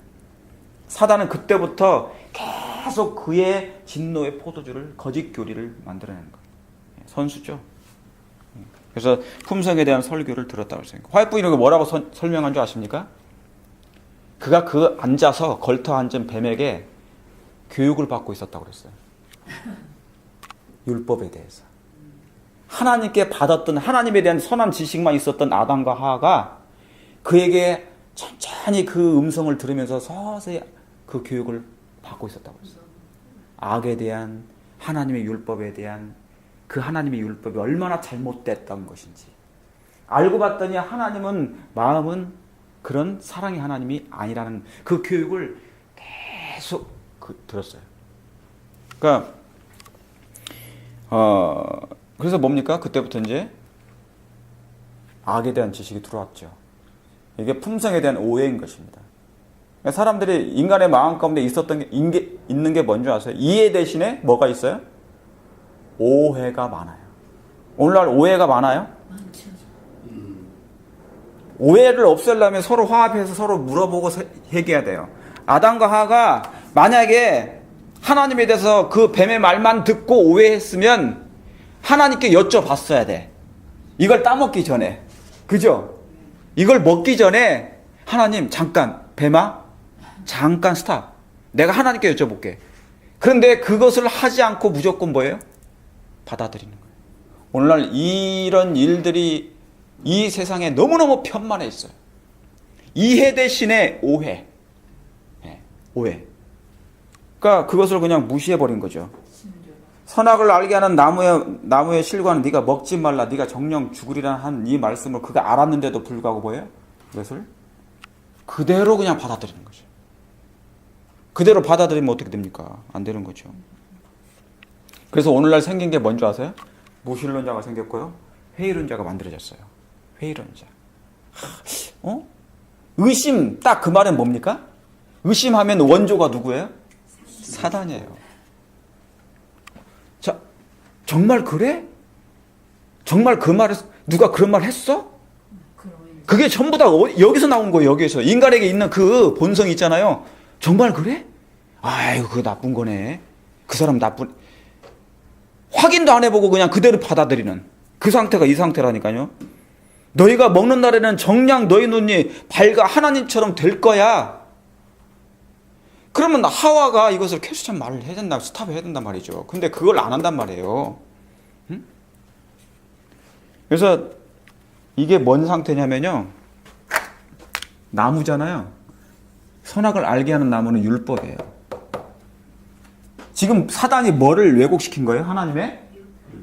Speaker 1: 사단은 그때부터 계속 그의 진노의 포도주를, 거짓 교리를 만들어내는 거예요. 선수죠. 그래서 품성에 대한 설교를 들었다고 생각해요. 화이트 이런 거 뭐라고 설명한 줄 아십니까? 그가 앉아서 걸터 앉은 뱀에게 교육을 받고 있었다고 그랬어요. 율법에 대해서. 하나님께 받았던, 하나님에 대한 선한 지식만 있었던 아담과 하와가 그에게 천천히 그 음성을 들으면서 서서히 그 교육을 받고 있었다고 했어요. 악에 대한, 하나님의 율법에 대한, 그 하나님의 율법이 얼마나 잘못됐던 것인지 알고 봤더니 하나님은, 마음은 그런 사랑의 하나님이 아니라는 그 교육을 계속 들었어요. 그러니까 그래서 뭡니까? 그때부터 이제 악에 대한 지식이 들어왔죠. 이게 품성에 대한 오해인 것입니다. 사람들이 인간의 마음 가운데 있는 게 뭔지 아세요? 이해 대신에 뭐가 있어요? 오해가 많아요. 오늘날 오해가 많아요? 오해를 없애려면 서로 화합해서 서로 물어보고 얘기해야 돼요. 아담과 하와가 만약에 하나님에 대해서 그 뱀의 말만 듣고 오해했으면 하나님께 여쭤봤어야 돼. 이걸 따먹기 전에. 그죠? 이걸 먹기 전에 하나님 잠깐, 뱀아 잠깐 스탑. 내가 하나님께 여쭤볼게. 그런데 그것을 하지 않고 무조건 뭐예요? 받아들이는 거예요. 오늘날 이런 일들이 이 세상에 너무너무 편만해 있어요. 이해 대신에 오해. 네, 오해. 그러니까 그것을 그냥 무시해버린 거죠. 선악을 알게 하는 나무의 실과는 네가 먹지 말라, 네가 정령 죽으리라 한 이 말씀을 그가 알았는데도 불구하고 뭐예요? 그것을 그대로 그냥 받아들이는 거죠. 그대로 받아들이면 어떻게 됩니까? 안 되는 거죠. 그래서 오늘날 생긴 게 뭔지 아세요? 무신론자가 생겼고요. 회의론자가 만들어졌어요. 회의론자. 의심, 딱 그 말은 뭡니까? 의심하면 원조가 누구예요? 사단이에요. 자, 정말 그래? 정말 그 말을, 누가 그런 말 했어? 그게 전부 다 여기서 나온 거예요, 여기에서. 인간에게 있는 그 본성이 있잖아요. 정말 그래? 아이고, 그거 나쁜 거네. 그 사람 나쁜, 확인도 안 해보고 그냥 그대로 받아들이는 그 상태가 이 상태라니까요. 너희가 먹는 날에는 정녕 너희 눈이 밝아 하나님처럼 될 거야. 그러면 하와가 이것을 캐스천 말을 해야 된다, 스탑해야 된단 말이죠. 근데 그걸 안 한단 말이에요. 응? 그래서 이게 뭔 상태냐면요. 나무잖아요. 선악을 알게 하는 나무는 율법이에요. 지금 사단이 뭐를 왜곡시킨 거예요? 하나님의?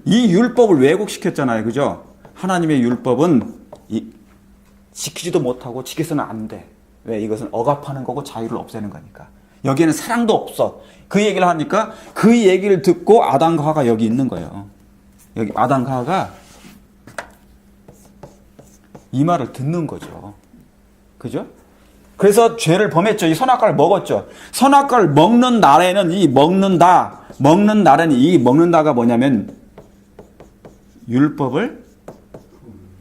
Speaker 1: 이 율법을 왜곡시켰잖아요. 그죠? 하나님의 율법은 지키지도 못하고 지켜서는 안 돼. 왜? 이것은 억압하는 거고 자유를 없애는 거니까. 여기에는 사랑도 없어. 그 얘기를 하니까 그 얘기를 듣고 아담과 하와가 여기 있는 거예요. 여기 아담과 하와가 이 말을 듣는 거죠. 그죠? 그래서 죄를 범했죠. 이 선악과를 먹었죠. 선악과를 먹는 날에는 이 먹는 날에는 이 먹는다가 뭐냐면 율법을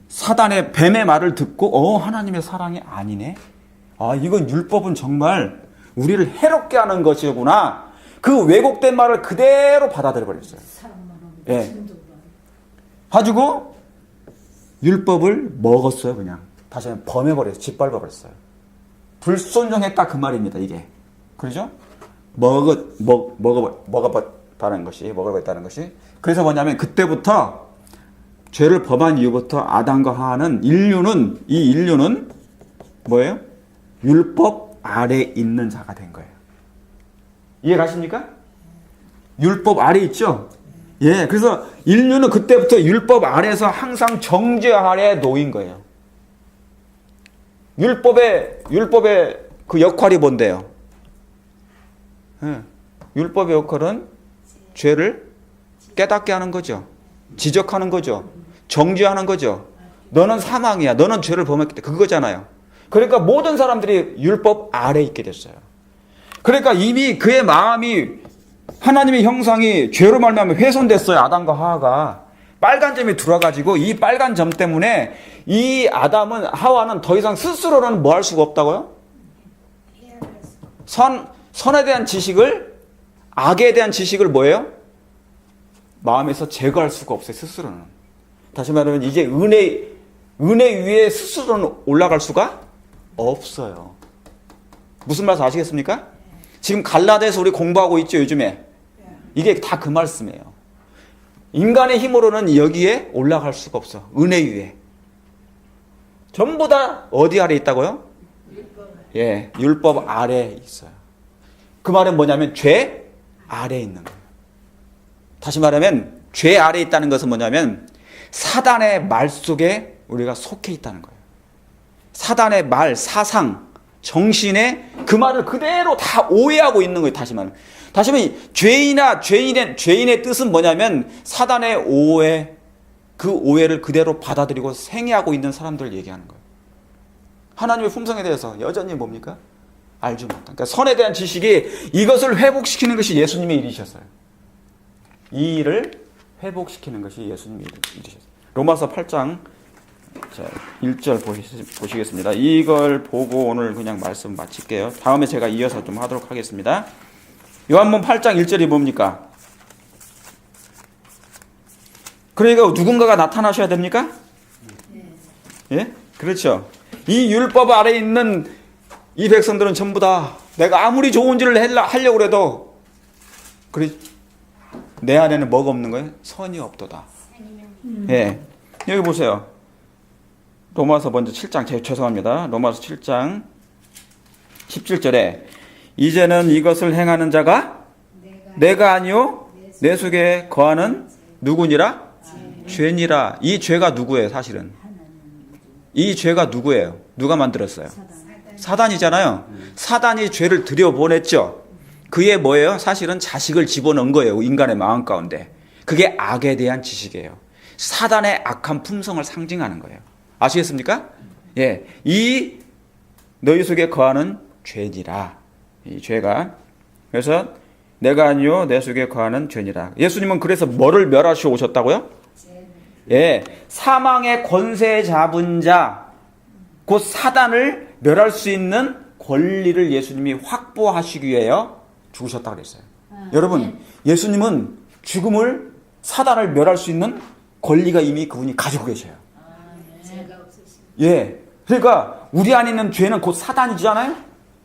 Speaker 1: 사단의 뱀의 말을 듣고 하나님의 사랑이 아니네. 이건 율법은 정말 우리를 해롭게 하는 것이구나. 그 왜곡된 말을 그대로 받아들여 버렸어요. 예. 가지고 율법을 먹었어요. 그냥 다시 한번 범해버렸어요. 짓밟아버렸어요. 불순종했다 그 말입니다. 이게 그렇죠? 먹어봤다는 것이. 그래서 뭐냐면 그때부터 죄를 범한 이후부터 아담과 하와는 이 인류는 뭐예요? 율법 아래 있는 자가 된 거예요. 이해 가십니까? 율법 아래 있죠? 예, 그래서 인류는 그때부터 율법 아래에서 항상 정죄 아래에 놓인 거예요. 율법의 그 역할이 뭔데요? 예, 율법의 역할은 죄를 깨닫게 하는 거죠. 지적하는 거죠. 정죄하는 거죠. 너는 사망이야. 너는 죄를 범했기 때문에 그거잖아요. 그러니까 모든 사람들이 율법 아래에 있게 됐어요. 그러니까 이미 그의 마음이 하나님의 형상이 죄로 말미암아 훼손됐어요. 아담과 하와가 빨간 점이 들어가지고 이 빨간 점 때문에 이 하와는 더 이상 스스로는 뭐 할 수가 없다고요? 선에 대한 지식을 악에 대한 지식을 뭐예요? 마음에서 제거할 수가 없어요. 스스로는. 다시 말하면 이제 은혜 위에 스스로는 올라갈 수가 없어요. 무슨 말씀 아시겠습니까? 지금 갈라디아서 우리 공부하고 있죠, 요즘에. 이게 다 그 말씀이에요. 인간의 힘으로는 여기에 올라갈 수가 없어. 은혜 위에. 전부 다 어디 아래 있다고요? 예, 율법 아래에 있어요. 그 말은 뭐냐면 죄 아래에 있는 거예요. 다시 말하면 죄 아래에 있다는 것은 뭐냐면 사단의 말 속에 우리가 속해 있다는 거예요. 사단의 말, 사상, 정신에 그 말을 그대로 다 오해하고 있는 거예요. 다시 말하면 죄인의 뜻은 뭐냐면 사단의 오해, 그 오해를 그대로 받아들이고 생애하고 있는 사람들을 얘기하는 거예요. 하나님의 품성에 대해서 여전히 뭡니까? 알지 못한. 그러니까 선에 대한 지식이 이것을 회복시키는 것이 예수님의 일이셨어요. 이 일을 회복시키는 것이 예수님의 일이셨어요. 로마서 8장 1절 보시겠습니다. 이걸 보고 오늘 그냥 말씀 마칠게요. 다음에 제가 이어서 좀 하도록 하겠습니다. 요한복음 8장 1절이 뭡니까? 그러니까 누군가가 나타나셔야 됩니까? 예? 그렇죠. 이 율법 아래에 있는 이 백성들은 전부 다 내가 아무리 좋은 일을 하려고 해도 내 안에는 뭐가 없는 거예요? 선이 없도다. 예. 여기 보세요. 로마서 먼저 7장, 죄송합니다. 로마서 7장 17절에 이제는 이것을 행하는 자가 내가 아니요 내 속에 거하는 누구니라? 죄니라. 이 죄가 누구예요? 사실은 이 죄가 누구예요? 누가 만들었어요? 사단이잖아요. 사단이 죄를 들여보냈죠. 그게 뭐예요? 사실은 자식을 집어넣은 거예요. 인간의 마음 가운데. 그게 악에 대한 지식이에요. 사단의 악한 품성을 상징하는 거예요. 아시겠습니까? 예, 이 너희 속에 거하는 죄니라. 이 죄가. 그래서 내가 아니요 내 속에 거하는 죄니라. 예수님은 그래서 뭐를 멸하시고 오셨다고요? 예, 사망의 권세 잡은 자, 곧 사단을 멸할 수 있는 권리를 예수님이 확보하시기 위해 죽으셨다고 그랬어요. 여러분, 예수님은 사단을 멸할 수 있는 권리가 이미 그분이 가지고 계셔요. 예, 그러니까 우리 안에 있는 죄는 곧 사단이잖아요.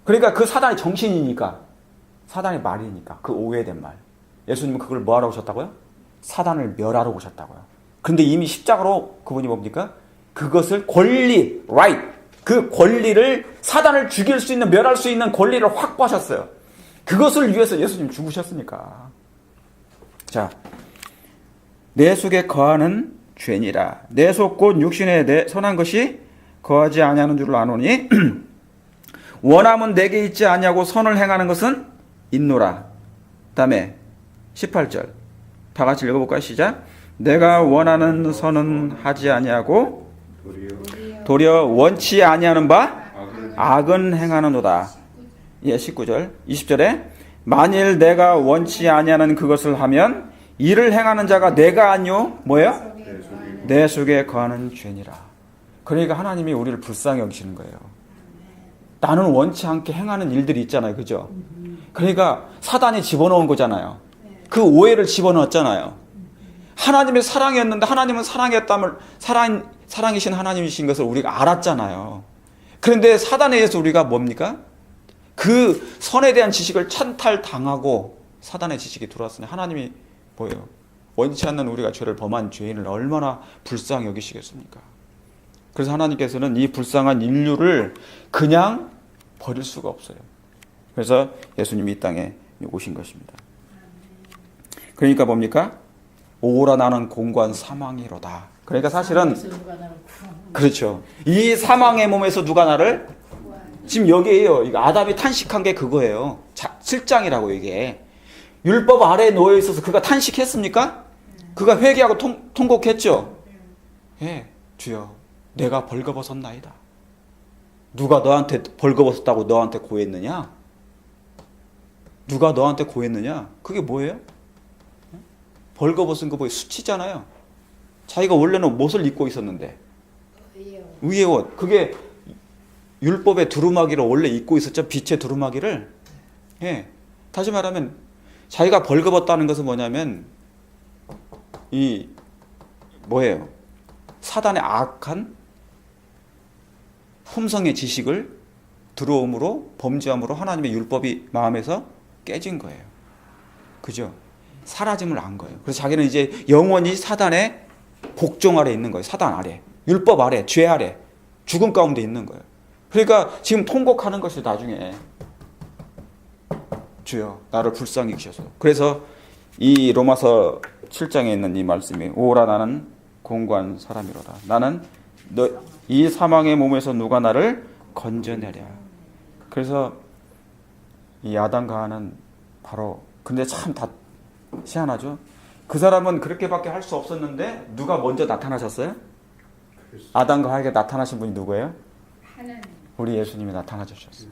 Speaker 1: 그러니까 그 사단이 정신이니까, 사단의 말이니까, 그 오해된 말. 예수님은 그걸 뭐하러 오셨다고요? 사단을 멸하러 오셨다고요. 근데 이미 십자가로 그분이 뭡니까? 그것을 권리, right, 그 권리를 사단을 죽일 수 있는, 멸할 수 있는 권리를 확보하셨어요. 그것을 위해서 예수님 죽으셨으니까. 자, 내 속에 거하는 죄니라. 내 속 곧 육신에 선한 것이 거하지 아니하는 줄을 아노니 원함은 내게 있지 아니하고 선을 행하는 것은 있노라. 다음에 18절 다 같이 읽어볼까요? 시작. 내가 원하는 선은 하지 아니하고 도리어 원치 아니하는 바 악은 행하는도다. 예, 19절. 20절에 만일 내가 원치 아니하는 그것을 하면 이를 행하는 자가 내가 아니요 뭐예요? 내 속에 거하는 죄니라. 그러니까 하나님이 우리를 불쌍히 여기시는 거예요. 나는 원치 않게 행하는 일들이 있잖아요. 그죠? 그러니까 사단이 집어넣은 거잖아요. 그 오해를 집어넣었잖아요. 하나님의 사랑이었는데 하나님은 사랑이었다면 사랑이신 하나님이신 것을 우리가 알았잖아요. 그런데 사단에 의해서 우리가 뭡니까? 그 선에 대한 지식을 찬탈당하고 사단의 지식이 들어왔으니 하나님이 뭐예요? 원치 않는 우리가 죄를 범한 죄인을 얼마나 불쌍히 여기시겠습니까? 그래서 하나님께서는 이 불쌍한 인류를 그냥 버릴 수가 없어요. 그래서 예수님이 이 땅에 오신 것입니다. 그러니까 뭡니까? 오라 나는 공고한 사망이로다. 그러니까 사실은 그렇죠. 이 사망의 몸에서 누가 나를 지금 여기에요. 이거 아담이 탄식한 게 그거예요. 7장이라고 이게. 율법 아래에 놓여 있어서 그가 탄식했습니까? 그가 회개하고 통곡했죠. 예, 주여 내가 벌거벗었나이다. 누가 너한테 벌거벗었다고 너한테 고했느냐? 누가 너한테 고했느냐? 그게 뭐예요? 벌거벗은 거 뭐예요? 수치잖아요. 자기가 원래는 옷을 입고 있었는데 위에 옷. 그게 율법의 두루마기를 원래 입고 있었죠. 빛의 두루마기를. 예. 다시 말하면 자기가 벌거벗다는 것은 뭐냐면 이 뭐예요? 사단의 악한 흠성의 지식을 들어옴으로 범죄함으로 하나님의 율법이 마음에서 깨진 거예요. 그죠? 사라짐을 안 거예요. 그래서 자기는 이제 영원히 사단의 복종 아래 있는 거예요. 사단 아래, 율법 아래, 죄 아래, 죽음 가운데 있는 거예요. 그러니까 지금 통곡하는 것이 나중에 주여 나를 불쌍히 여기셔서. 그래서 이 로마서 7장에 있는 이 말씀이 오라 나는 공고한 사람이로다. 나는 이 사망의 몸에서 누가 나를 건져내랴. 그래서 이 아담과 하와는 바로 근데 참 다 희한하죠. 그 사람은 그렇게밖에 할 수 없었는데 누가 먼저 나타나셨어요? 아담과 하와에게 나타나신 분이 누구예요?
Speaker 4: 하나님.
Speaker 1: 우리 예수님이 나타나셨어요.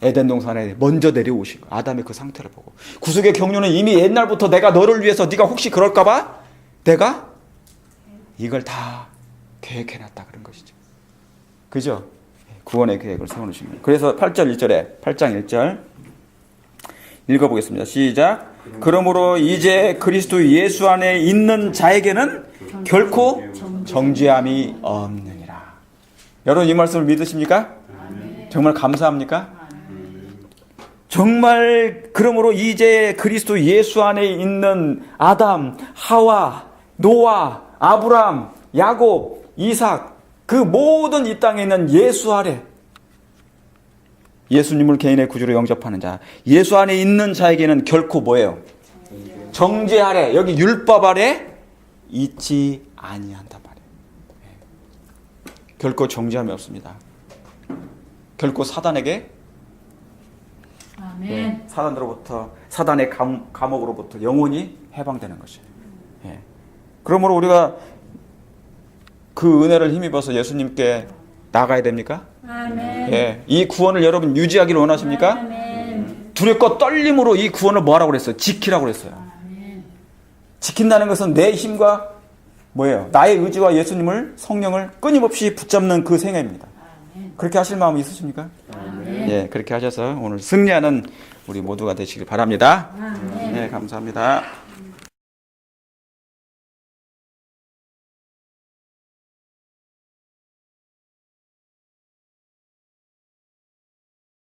Speaker 1: 에덴 동산에 먼저 내려오신 거. 아담의 그 상태를 보고. 구속의 경륜은 이미 옛날부터 내가 너를 위해서 네가 혹시 그럴까 봐 내가 이걸 다 계획해놨다 그런 것이죠. 그죠? 구원의 계획을 세워놓으신 거예요. 그래서 8절 1절에 8장 1절 읽어보겠습니다. 시작. 그러므로 이제 그리스도 예수 안에 있는 자에게는 결코 정죄함이 없느니라. 여러분 이 말씀을 믿으십니까? 정말 감사합니까? 정말 그러므로 이제 그리스도 예수 안에 있는 아담, 하와, 노아, 아브람, 야곱, 이삭 그 모든 이 땅에 있는 예수 아래 예수님을 개인의 구주로 영접하는 자 예수 안에 있는 자에게는 결코 뭐예요? 정죄 아래 여기 율법 아래 있지 아니한단 말이에요. 결코 정죄함이 없습니다. 결코 사단에게
Speaker 2: 아멘.
Speaker 1: 사단으로부터 사단의 감옥으로부터 영원히 해방되는 것이에요. 예. 그러므로 우리가 그 은혜를 힘입어서 예수님께 나가야 됩니까?
Speaker 2: 아멘.
Speaker 1: 예. 이 구원을 여러분 유지하기를 원하십니까?
Speaker 2: 아멘.
Speaker 1: 두렵고 떨림으로 이 구원을 뭐라고 그랬어요? 지키라고 그랬어요.
Speaker 2: 아멘.
Speaker 1: 지킨다는 것은 내 힘과 뭐예요? 나의 의지와 예수님을 성령을 끊임없이 붙잡는 그 생애입니다. 그렇게 하실 마음이 있으십니까?
Speaker 2: 아멘.
Speaker 1: 예, 그렇게 하셔서 오늘 승리하는 우리 모두가 되시길 바랍니다.
Speaker 2: 아멘.
Speaker 1: 네, 감사합니다.